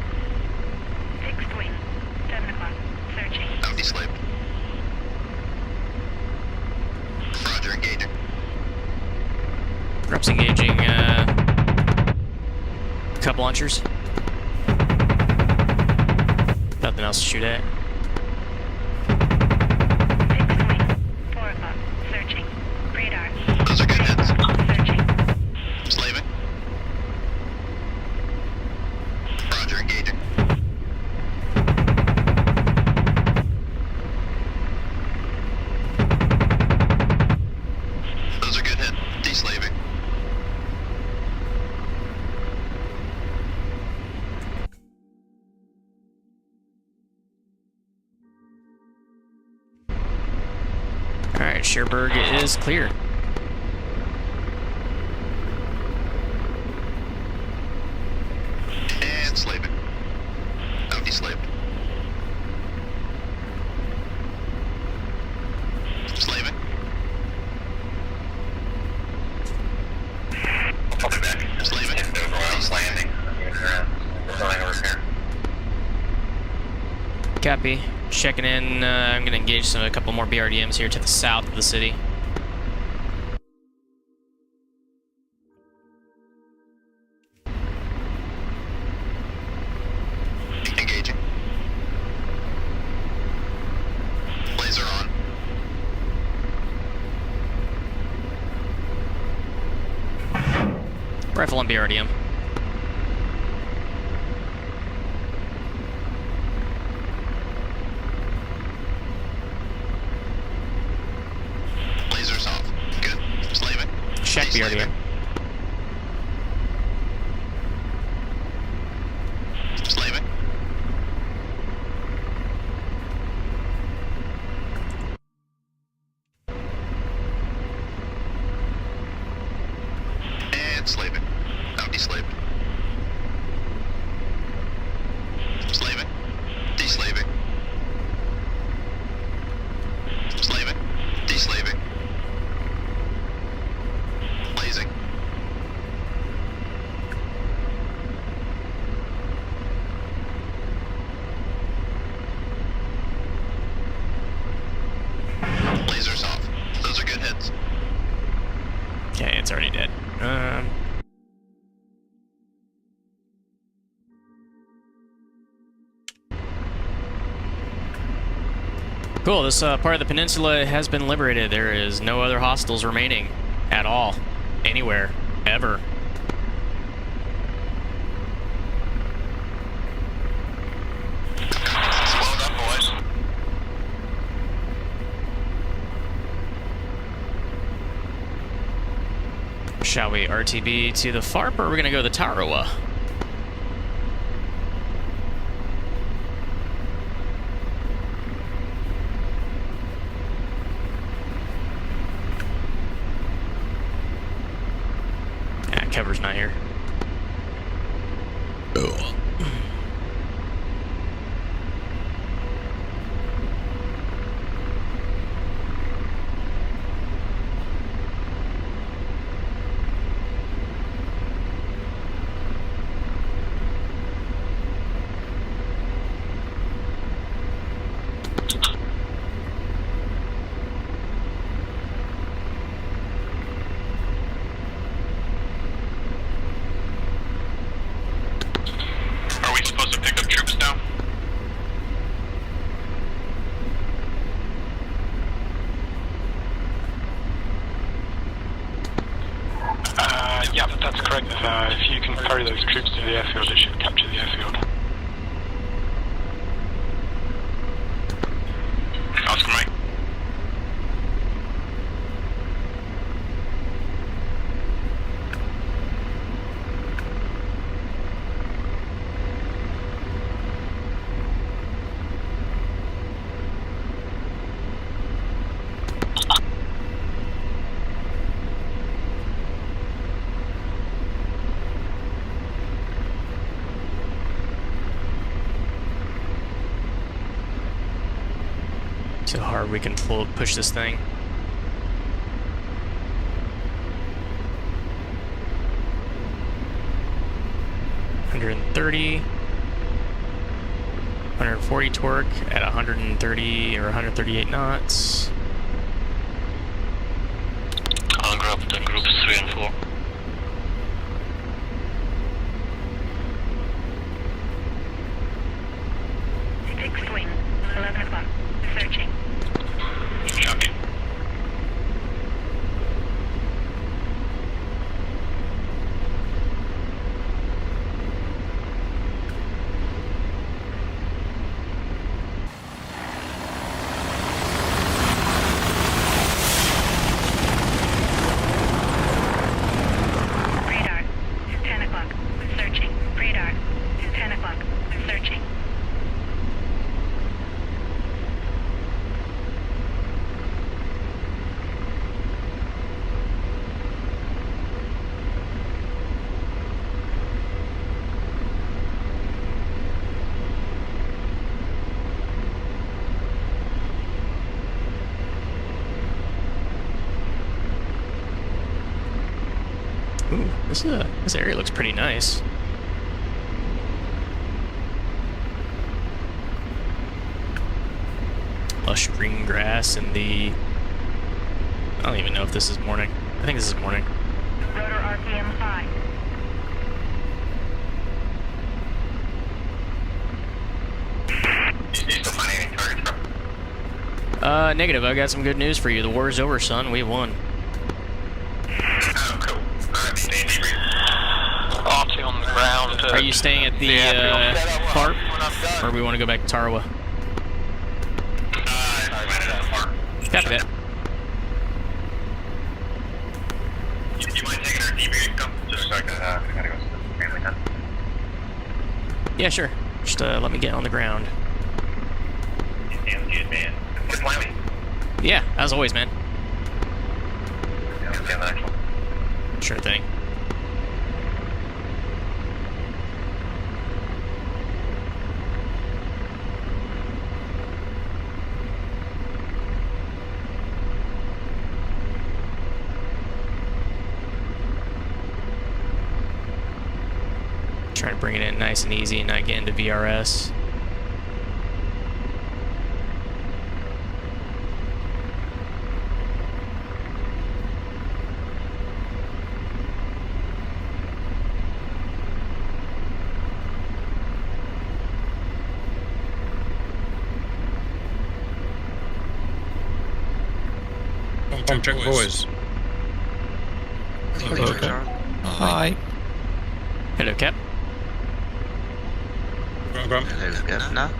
Fixed wing, 7 o'clock, searching. Now deslaved. Roger, engaging. Reps engaging cup launchers. Nothing else to shoot at. Fixed wing, 4 o'clock, searching. Radar, Those are good hits. searching. Slaving. Roger, engaging. Those are good hits. Deslaving. Alright, Cherbourg is clear. And slaving. Now deslaved. Slaving. Copy. Checking in. I'm going to engage a couple more BRDMs here to the south of the city. Engaging. Laser on. Rifle on BRDM. Lasers off. Good. Slaving. Check BRDM. Slaving. And slaving. Now deslaved. Slaving. Deslaving. Slaving. Deslaving. Blazing. Lasers off. Those are good hits. Okay, it's already dead. Cool, this part of the peninsula has been liberated. There is no other hostiles remaining at all, anywhere, ever. Well done, boys. Shall we RTB to the FARP, or are we going to go to the Tarawa? Cover's not here. Oh. Are we supposed to pick up troops now? Yeah, that's correct. If you can ferry those troops to the airfield, it should capture the airfield. Oscar Mike. See how hard we can push this thing. $130, 140 torque at 130 or 138 knots. I'll grab the groups 3 and 4. Fixed wing, 11 o'clock. Searching. Shocking. Radar, 10 o'clock. Searching. Radar, 10 o'clock. Searching. Ooh, this area looks pretty nice. lush green grass and the... I don't even know if this is morning. I think this is morning. Rotor RPM 5. You still finding any targets, bro? Negative. I got some good news for you. The war is over, son. We won. Oh, cool. Alright, stay in debrief. RT on the ground. Are you staying at the park, or we want to go back to Tarawa? Copy that. You mind taking our debrief dump? Just so I gotta go to the family tent. Yeah, sure. Just let me get on the ground. Damn good, man. Good plan, me. Yeah, as always, man. Yeah, the next one. Sure thing. Trying to bring it in nice and easy and not get into VRS. Bomb check, boys. Okay. Hi. Hello, Cap. Grump. Hello, Governor.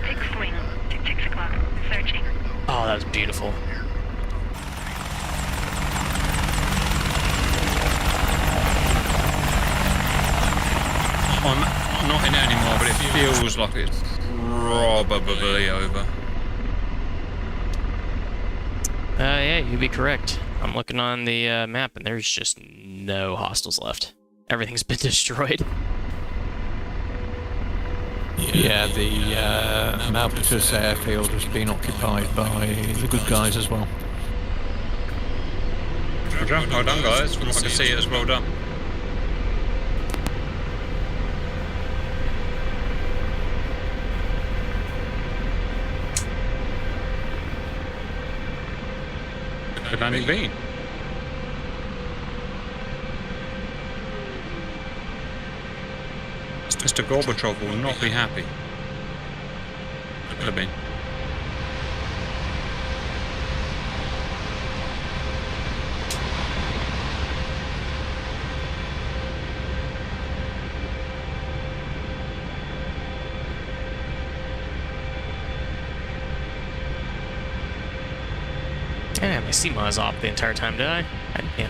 Six wing to 6 o'clock. Searching. Oh, that was beautiful. I'm not in it anymore, but it feels like it's probably over. Yeah, you'd be correct. I'm looking on the map, and there's just no hostiles left. Everything's been destroyed. Yeah, the Malpatus airfield has been occupied by the good guys as well. Well done, guys. From what I can see, it's well done. Good landing B. Mr. Gorbachev will not be happy. Could have been. I didn't have my CMOS off the entire time, did I? Yeah.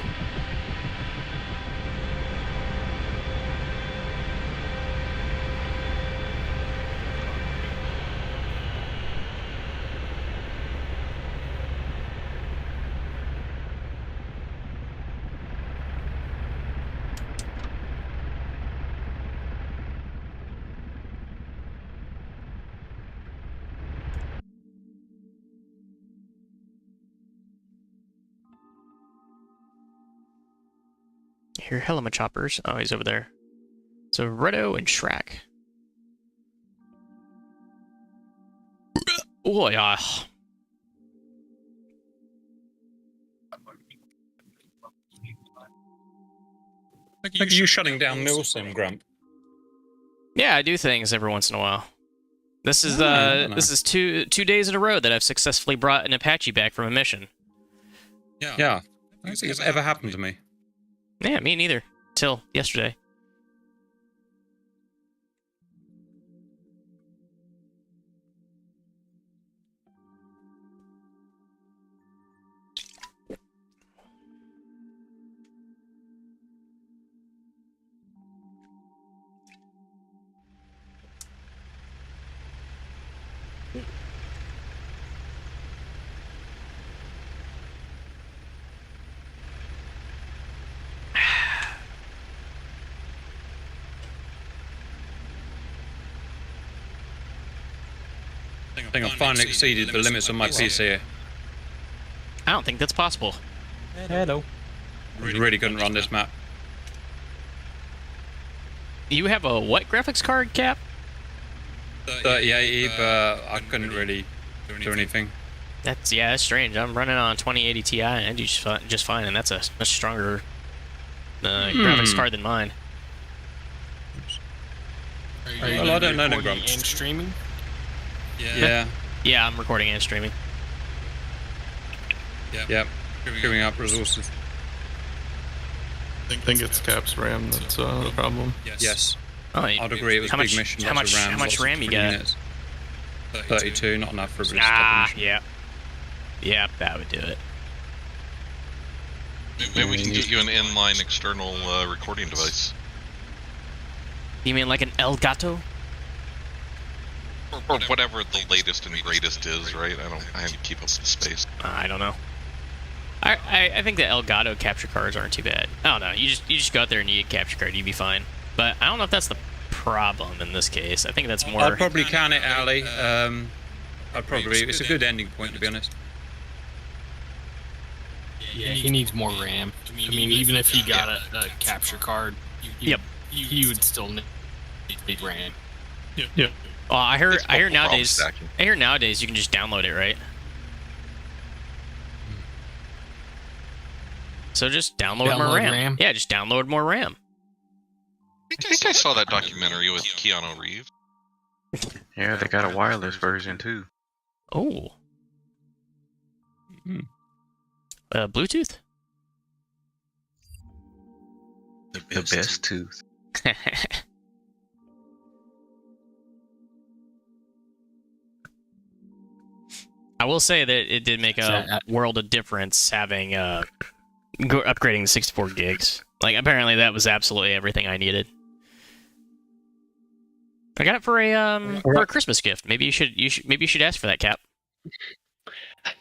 Here, Helima choppers. Oh, he's over there. So Redo and Shrek. Oh yeah. Look at you shutting down Milsim, Grump. Yeah, I do things every once in a while. This is this is two days in a row that I've successfully brought an Apache back from a mission. Yeah. I don't think it's ever happened to me. Yeah, me neither. Till yesterday. think I've finally exceeded the limits of my PC. I don't think that's possible. Hello. I really couldn't run this map. You have a what graphics card, Cap? 3080, but I couldn't really do anything. That's strange. I'm running on 2080 Ti and I do just fine, and that's a much stronger graphics card than mine. Well, I don't know the grumps. And streaming? Yeah. Yeah, I'm recording and streaming. Yep. Queuing up resources. I think it's Cap's RAM that's the problem. Yes. Oh, I'd agree. It was a big mission. How much RAM you got? Units. 32, not enough for a yeah. Yeah, that would do it. Maybe we can get you an inline external recording device. You mean like an Elgato? Or whatever the latest and greatest is, right? I have to keep up with the space. I don't know. I think the Elgato capture cards aren't too bad. I don't know. You just go out there and you get a capture card, you'd be fine. But I don't know if that's the problem in this case. I think that's more. I'd probably can it, Ali. It's a good ending point, to be honest. Yeah, he needs more RAM. I mean, even if he got a capture card, he would still need RAM. Yep. Well, I hear nowadays you can just download it, right? So just download more RAM. Yeah, just download more RAM. I think I saw that documentary with Keanu Reeves. Yeah, they got a wireless version too. Oh. Bluetooth? The best tooth. I will say that it did make a world of difference having upgrading to 64 gigs. Like, apparently that was absolutely everything I needed. I got it for a Christmas gift. Maybe you should ask for that, Cap.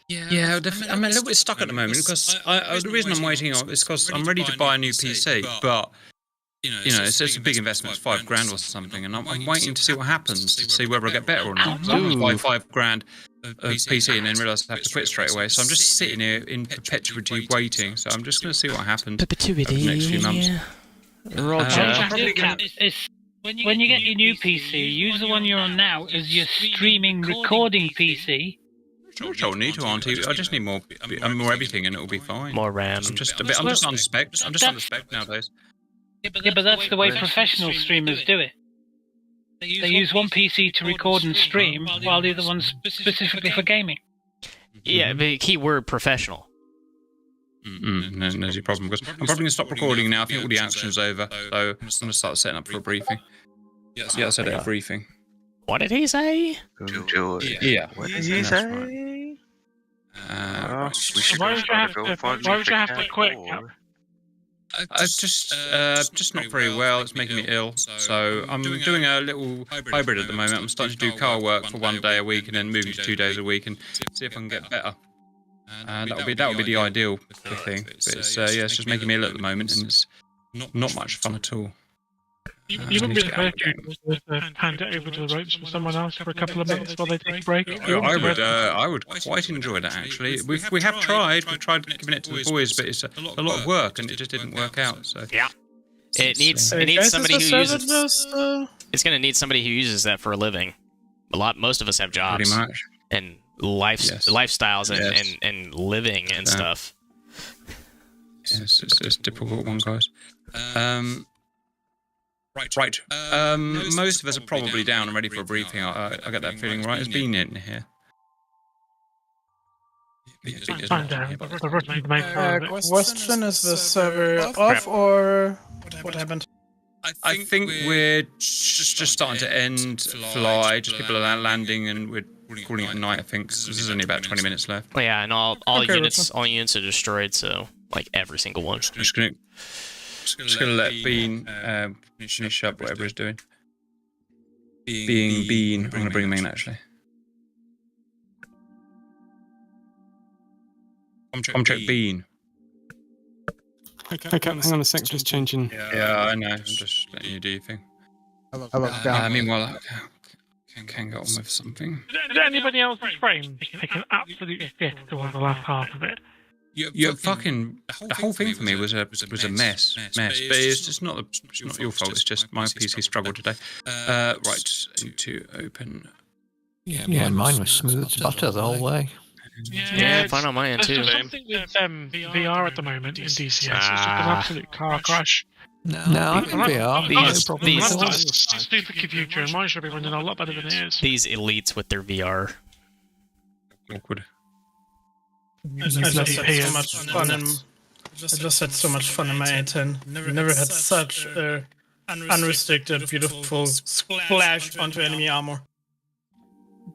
Yeah, I'm a little bit stuck at the moment because the reason I'm waiting on is because I'm ready to buy a new PC, but you know, it's a big investment. It's $5,000 or something, and I'm waiting to see what happens, to see whether I get better or not. So I'm going to buy $5,000 of PC and then realise I have to quit straight away. So I'm just sitting here in perpetuity waiting. So I'm just going to see what happens over the next few months. When you get your new PC, use the one you're on now as your streaming recording PC. Sure, need to, Auntie. I just need more everything, and it'll be fine. More RAM. I'm just on spec. I'm just on spec nowadays. Yeah, but that's the way professional streamers do it. They use one PC to record and stream, while the other one's specifically for gaming. Yeah, but keyword professional. There's your problem, because I'm probably going to stop recording now. I think all the action's over, so I'm going to start setting up for a briefing. Yeah, I said a briefing. What did he say? Yeah. What did he say? Why would you have to quit? It's just not very well. It's making me ill. So I'm doing a little hybrid at the moment. I'm starting to do car work for 1 day a week and then moving to 2 days a week and see if I can get better. That would be the ideal thing. But it's just making me ill at the moment, and it's not much fun at all. You wouldn't be the first to hand it over to the ropes for someone else for a couple of minutes while they take a break. I would quite enjoy that, actually. We've tried giving it to the boys, but it's a lot of work, and it just didn't work out. So yeah, it needs somebody who uses. It's going to need somebody who uses that for a living. Most of us have jobs, pretty much, and lifestyles and living and stuff. Yes, it's a difficult one, guys. Right. Most of us are probably down and ready for a briefing. I get that feeling, right? Has been in here. Question, is the server off or what happened? I think we're just starting to end fly. Just people are landing and we're calling it night, I think. So this is only about 20 minutes left. Well, yeah, and all units are destroyed, so like every single one. Just gonna let Bean finish up whatever he's doing. Bean. I'm gonna bring him in, actually. Comcheck Bean. Okay, hang on a sec, just changing. Yeah, I know. I'm just letting you do your thing. Hello, Meanwhile, can get on with something. Did anybody else's frame take an absolute shit towards the last half of it? Yeah, fucking the whole thing for me was a mess. But it's just not your fault. It's just my PC struggled today. Right, into open. Yeah, mine was smooth as butter the whole way. Yeah, fine on my end too. There's something with VR at the moment in DCS. It's just an absolute car crash. No, I'm in VR. These stupid computer, and mine should be running a lot better than it is. These elites with their VR. Awkward. I just had so much fun in my A10. Never had such a unrestricted, beautiful splash onto enemy armor.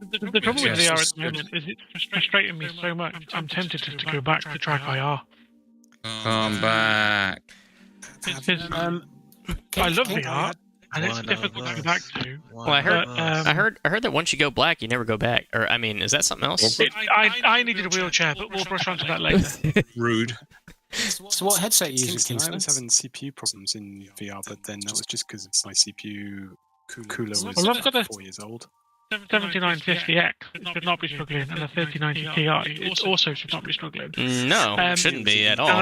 The trouble with VR at the moment is it's frustrating me so much. I'm tempted to go back to track IR. Come back. I love VR, and it's difficult to go back to. Well, I heard that once you go black, you never go back. Or I mean, is that something else? I needed a wheelchair, but we'll brush onto that later. Rude. So what headset are you using? I was having CPU problems in VR, but then that was just because my CPU cooler was 4 years old. 7950X should not be struggling, and a 3090 Ti it also should not be struggling. No, it shouldn't be at all. And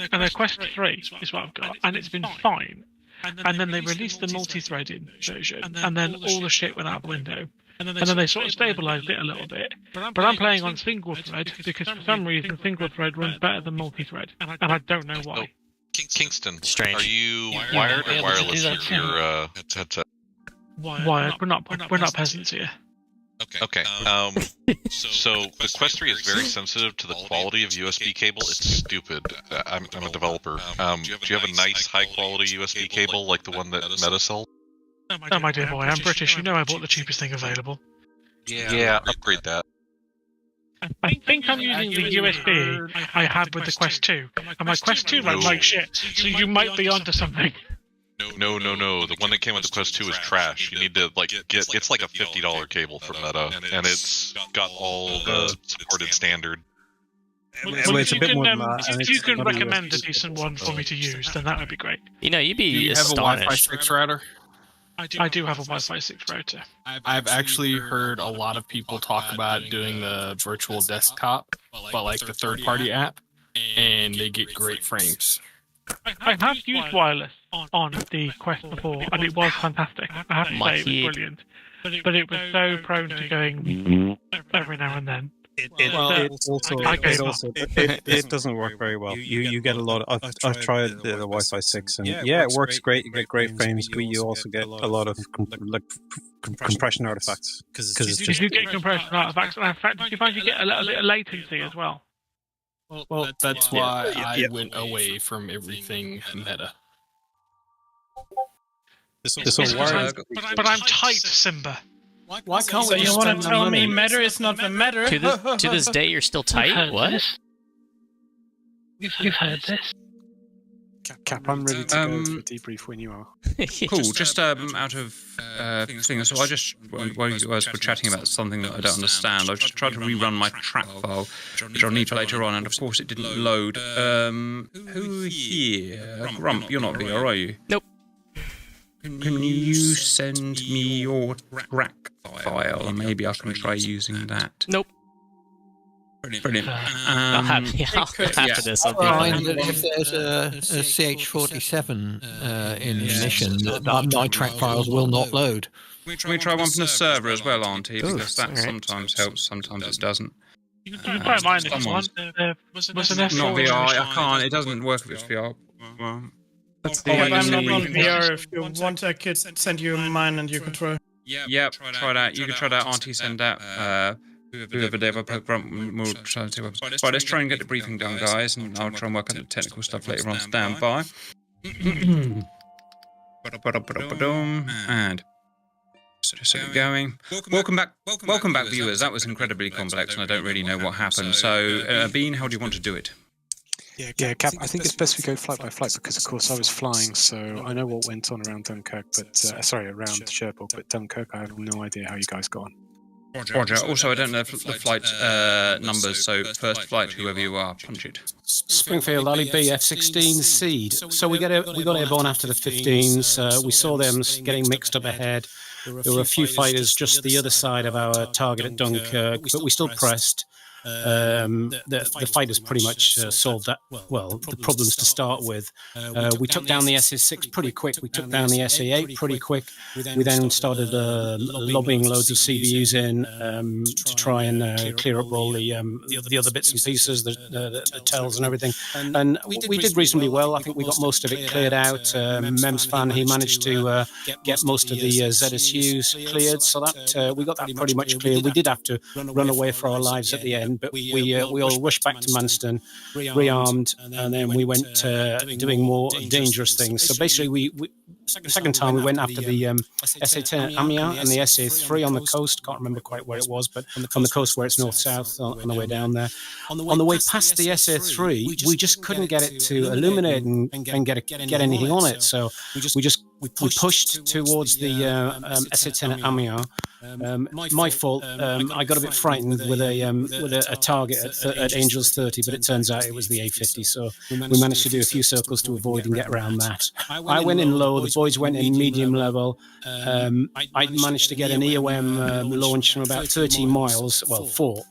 I've got a Quest 3 is what I've got, and it's been fine. And then they released the multi-threading version, and then all the shit went out the window. And then they sort of stabilised it a little bit. But I'm playing on single thread because for some reason single thread runs better than multi-thread, and I don't know why. Kingston, strange. Are you wired or wireless with your headset? Wired. We're not peasants here. Okay. So the Quest 3 is very sensitive to the quality of USB cable. It's stupid. I'm a developer. Do you have a nice high quality USB cable like the one that Meta sells? No, my dear boy, I'm British. You know I bought the cheapest thing available. Yeah, upgrade that. I think I'm using the USB I had with the Quest 2, and my Quest 2 runs like shit. So you might be onto something. No. The one that came with the Quest 2 is trash. You need to get. It's like a $50 cable from Meta, and it's got all the supported standard. Well, it's a bit more than that. If you can recommend a decent one for me to use, then that would be great. You know, you'd be Do you have a Wi-Fi 6 router? I do have a Wi-Fi 6 router. I've actually heard a lot of people talk about doing the virtual desktop, but like the third-party app, and they get great frames. I have used wireless on the Quest before, and it was fantastic. I have to say, it was brilliant. But it was so prone to going every now and then. It doesn't work very well. You get a lot of. I've tried the Wi-Fi 6, and yeah, it works great. You get great frames, but you also get a lot of compression artifacts. Because it's just. You do get compression artifacts, and in fact, you find you get a little bit of latency as well. Well, that's why I went away from everything Meta. But I'm tight, Simba. Why can't we? You want to tell me matter is not the matter? To this day, you're still tight. What? You've heard this. Cap, I'm ready to go for a debrief when you are. Cool. Just out of things, so I just while you guys were chatting about something that I don't understand, I just tried to rerun my track file, which I'll need later on, and of course it didn't load. Who here? Grump, you're not VR, are you? Nope. Can you send me your track file, and maybe I can try using that? Nope. Brilliant. After this, I'll if there's a CH-47 in mission, my track files will not load. Can we try one from the server as well, Auntie? Because that sometimes helps, sometimes it doesn't. You don't mind this one. Not VR, I can't. It doesn't work if it's VR. Well, I'm not on VR. If you want, I could send you mine and you can try. Yep, try that. You can try that. Auntie, send that. Whoever they ever will try to. Right, let's try and get the briefing done, guys, and I'll try and work on the technical stuff later on. Stand by. And just get going. Welcome back, viewers. That was incredibly complex, and I don't really know what happened. So, Bean, how do you want to do it? Yeah, Cap, I think it's best we go flight by flight because, of course, I was flying, so I know what went on around Dunkirk, around Cherbourg, but Dunkirk, I have no idea how you guys got on. Roger. Also, I don't know the flight numbers, so first flight, whoever you are, punch it. Springfield, Ali B, F-16 Seed. So we got airborne after the 15s. We saw them getting mixed up ahead. There were a few fighters just the other side of our target at Dunkirk, but we still pressed. The fighters pretty much solved that, well, the problems to start with. We took down the SA-6 pretty quick. We took down the SA-8 pretty quick. We then started lobbying loads of CBUs in to try and clear up all the other bits and pieces, the tells and everything. And we did reasonably well. I think we got most of it cleared out. Memspan, he managed to get most of the ZSUs cleared, so that we got that pretty much clear. We did have to run away for our lives at the end, but we all rushed back to Manston, rearmed, and then we went doing more dangerous things. So basically, the second time we went after the SA-10 Amiens and the SA-3 on the coast. Can't remember quite where it was, but on the coast where it's north-south on the way down there. On the way past the SA-3, we just couldn't get it to illuminate and get anything on it. So we pushed towards the SA-10 Amiens. My fault. I got a bit frightened with a target at Angels 30, but it turns out it was the A-50. So we managed to do a few circles to avoid and get around that. I went in low. The boys went in medium level. I managed to get an EOM launch from about 30 miles. Well, four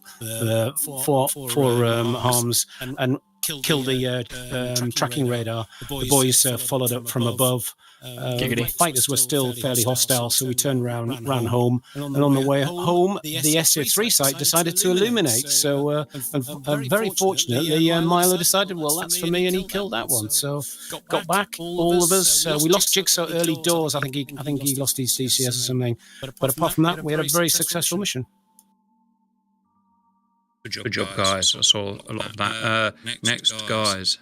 harms and killed the tracking radar. The boys followed up from above. The fighters were still fairly hostile, so we turned around, ran home, and on the way home, the SA-3 site decided to illuminate. So, very fortunately, Milo decided, well, that's for me, and he killed that one. So, got back, all of us. We lost Jigsaw early doors. I think he lost his DCS or something. But apart from that, we had a very successful mission. Good job, guys. I saw a lot of that. Next, guys.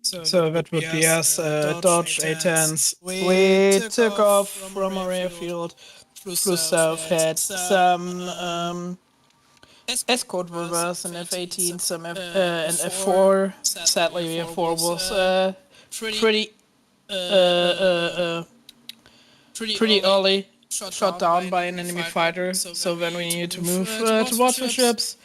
So that would be us, Dodge A-10s. We took off from our airfield through south, had some escort with us, an F-18, some an F-4. Sadly, the F-4 was pretty early shot down by an enemy fighter, so then we needed to move towards the ships.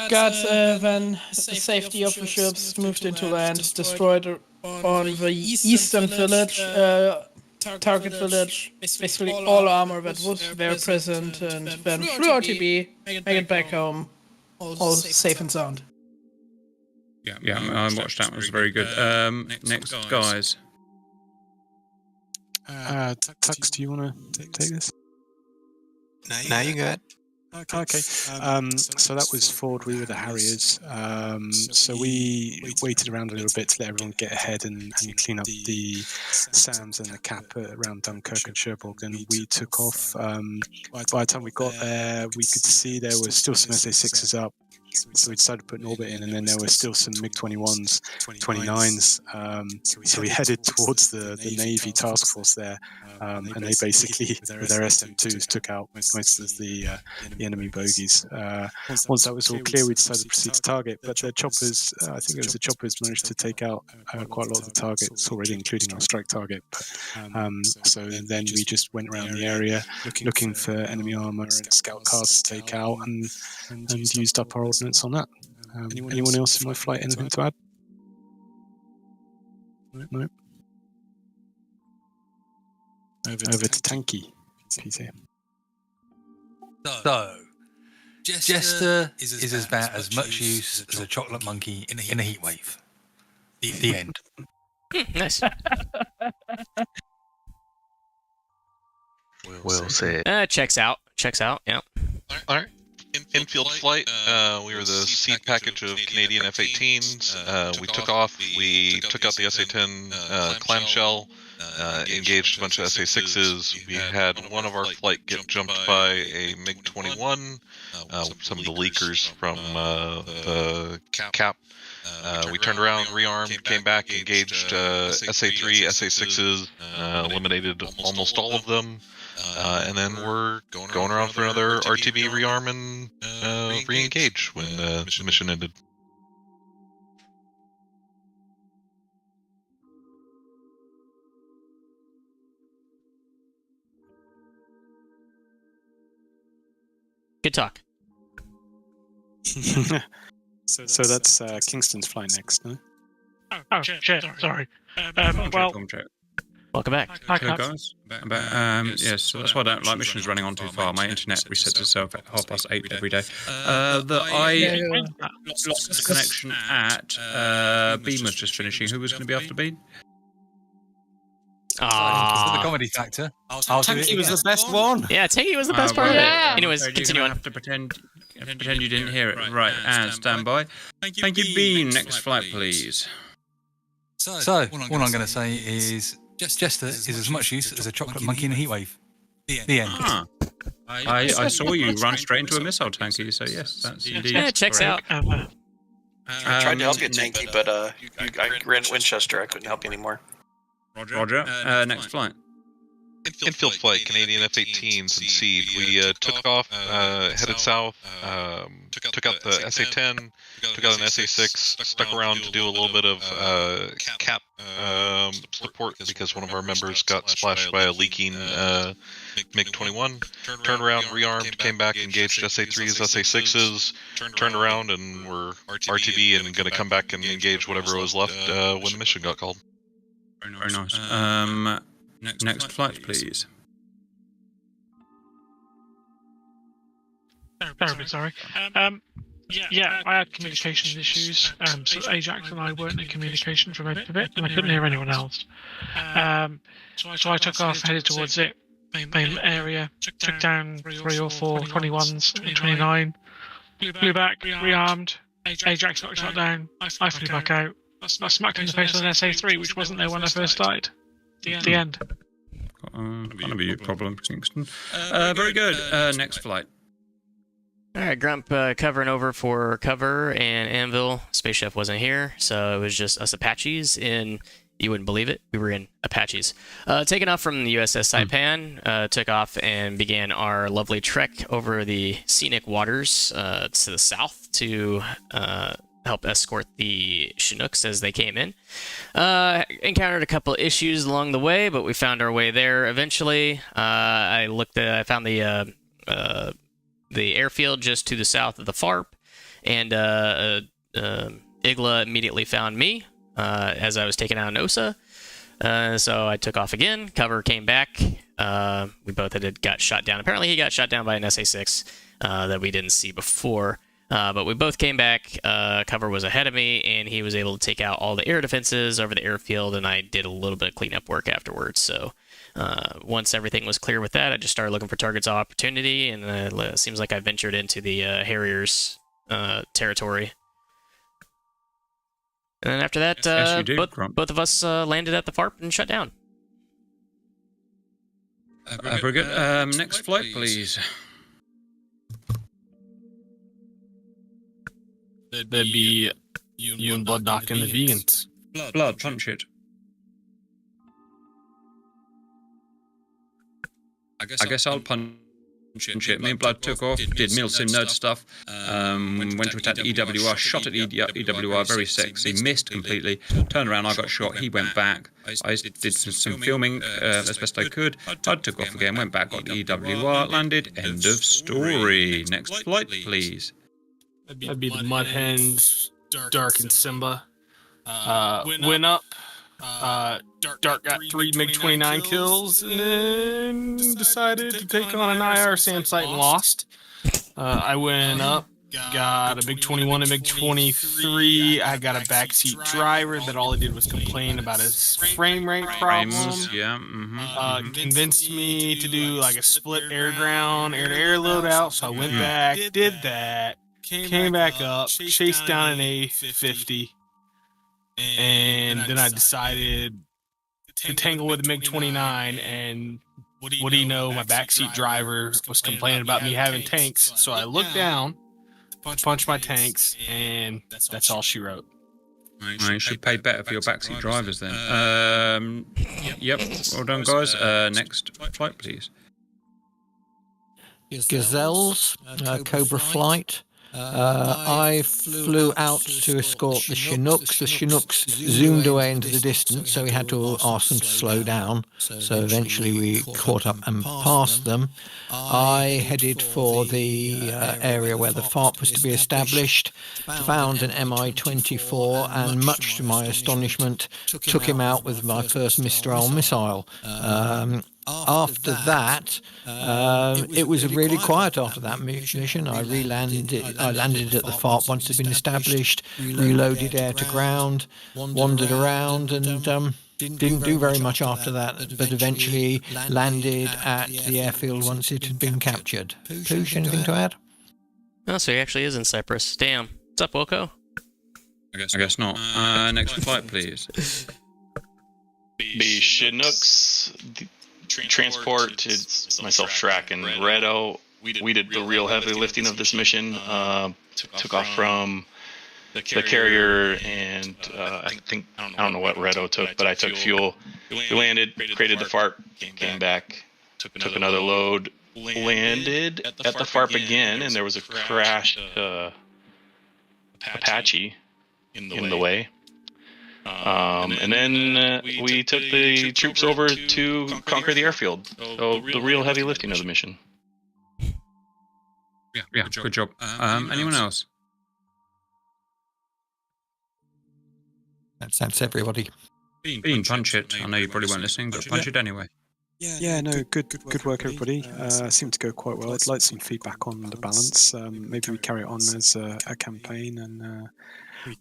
Got then the safety of the ships, moved into land, destroyed on the eastern village, target village, basically all armor that was there present, and then through RTB, make it back home, all safe and sound. Yeah, I watched that. It was very good. Next, guys. Tux, do you want to take this? Now you got. Okay. So that was forward. We were the Harriers. So we waited around a little bit to let everyone get ahead and clean up the SAMs and the cap around Dunkirk and Cherbourg. And we took off. By the time we got there, we could see there were still some SA-6s up. So we decided to put an orbit in, and then there were still some MiG-21s, 29s. So we headed towards the Navy task force there, and they basically, with their SM-2s, took out most of the enemy bogies. Once that was all clear, we decided to proceed to target, but the choppers, I think it was the choppers, managed to take out quite a lot of the targets already, including our strike target. So then we just went around the area looking for enemy armor and scout cars to take out, and used up our ordnance on that. Anyone else in my flight, anything to add? No. Over to Tanky, PC. So, Jester is about as much use as a chocolate monkey in a heat wave. The end. Nice. Well said. Checks out. Yeah. All right. Infield flight. We were the seed package of Canadian F-18s. We took off. We took out the SA-10 clamshell. Engaged a bunch of SA-6s. We had one of our flight get jumped by a MiG-21. Some of the leakers from the cap. We turned around, rearmed, came back, engaged SA-3, SA-6s, eliminated almost all of them. And then we're going around for another RTB rearm and re-engage when the mission ended. Good talk. So that's Kingston's fly next, no? Oh, shit, sorry. Welcome back. Hi, Hello, guys. Yes, so that's why I don't like missions running on too far. My internet resets itself at 8:30 every day. I lost connection at Beam was just finishing. Who was going to be after Beam? For the comedy factor, Tanky was the best one. Yeah, Tanky was the best part of it. Anyways, so continue on. Have to pretend you didn't hear it. Right, and stand by. Thank you, Beam. Next flight, please. So, all I'm going to say is Jester is as much use as a chocolate monkey in a heatwave. The end. I saw you run straight into a missile, Tanky, so yes, that's indeed. Yeah, it checks out. I tried to help you, Tanky, but I ran Winchester. I couldn't help you anymore. Roger. Next flight. Infield flight, Canadian F-18s and Siege. We took off, headed south, took out the SA-10, took out an SA-6, stuck around to do a little bit of cap support because one of our members got splashed by a leaking MiG-21. Turned around, rearmed, came back, engaged SA-3s, SA-6s, turned around, and were RTB and going to come back and engage whatever was left when the mission got called. Very nice. Next flight, please. Terribly sorry. Yeah, I had communication issues. So Ajax and I weren't in communication for most of it, and I couldn't hear anyone else. So I took off, headed towards it, main area, took down 3 or 4 21s and 29, flew back, rearmed. Ajax got shot down. I flew back out. I smacked in the face with an SA-3, which wasn't there when I first started. The end. Gonna be a problem, Kingston. Very good. Next flight. All right, Grump covering over for cover and Anvil. Space Chef wasn't here, so it was just us Apaches in, you wouldn't believe it, we were in Apaches. Taking off from the USS Saipan, took off and began our lovely trek over the scenic waters to the south to help escort the Chinooks as they came in. Encountered a couple issues along the way, but we found our way there eventually. I found the airfield just to the south of the FARP, and Igla immediately found me as I was taking out an OSA. So I took off again. Cover came back. We both got shot down. Apparently he got shot down by an SA-6 that we didn't see before. But we both came back. Cover was ahead of me, and he was able to take out all the air defenses over the airfield, and I did a little bit of cleanup work afterwards. So once everything was clear with that, I just started looking for targets of opportunity, and it seems like I ventured into the Harriers' territory. And then after that, both of us landed at the FARP and shut down. Very good. Next flight, please. There'd be you and Blood knocking the vegans. Blood, punch it. I guess I'll punch it. Me and Blood took off, did Milsim nerd stuff, went to attack the EWR, shot at EWR, very sexy, missed completely, turned around, I got shot, he went back, I did some filming as best I could, I took off again, went back, got the EWR, landed, end of story. Next flight, please. That'd be the Mud Hens, Dark and Simba. Went up. Dark got 3 MiG-29 kills and then decided to take on an IR SAM site and lost. I went up, got a MiG-21 and MiG-23. I got a backseat driver that all he did was complain about his frame rate problem. Convinced me to do like a split air-ground, air-to-air loadout, so I went back, did that. Came back up, chased down an A-50, and then I decided to tangle with the MiG-29, and what do you know, my backseat driver was complaining about me having tanks, so I looked down, punched my tanks, and that's all she wrote. You should pay better for your backseat drivers then. Yep, well done guys. Next flight, please. Gazelles, Cobra flight. I flew out to escort the Chinooks. The Chinooks zoomed away into the distance, so we had to ask them to slow down. So eventually we caught up and passed them. I headed for the area where the FARP was to be established, found an Mi-24, and much to my astonishment, took him out with my first Mistral missile. After that, it was really quiet after that mission. I landed at the FARP once it had been established, reloaded air to ground, wandered around, and didn't do very much after that, but eventually landed at the airfield once it had been captured. Poosh, anything to add? Oh, so he actually is in Cyprus. Damn. What's up, Wilco? I guess not. Next flight, please. The Chinooks transported myself, Shrek, and Redo. We did the real heavy lifting of this mission. Took off from the carrier, and I don't know what Redo took, but I took fuel. We landed, created the FARP, came back, took another load, landed at the FARP again, and there was a crashed Apache in the way. And then we took the troops over to conquer the airfield. So the real heavy lifting of the mission. Yeah, good job. Anyone else? That's everybody. Bean, punch it. I know you probably weren't listening, but punch it anyway. Yeah, no, good work, everybody. Seemed to go quite well. I'd like some feedback on the balance. Maybe we carry it on as a campaign, and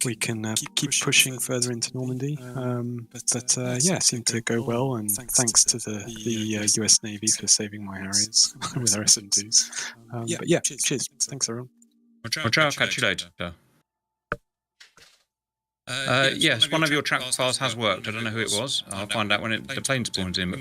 we can keep pushing further into Normandy. But yeah, it seemed to go well, and thanks to the US Navy for saving my Harriers with their SM2s. But yeah, cheers. Thanks, everyone. Watch out, catch you later. Yes, one of your track files has worked. I don't know who it was. I'll find out when the plane spawns in. But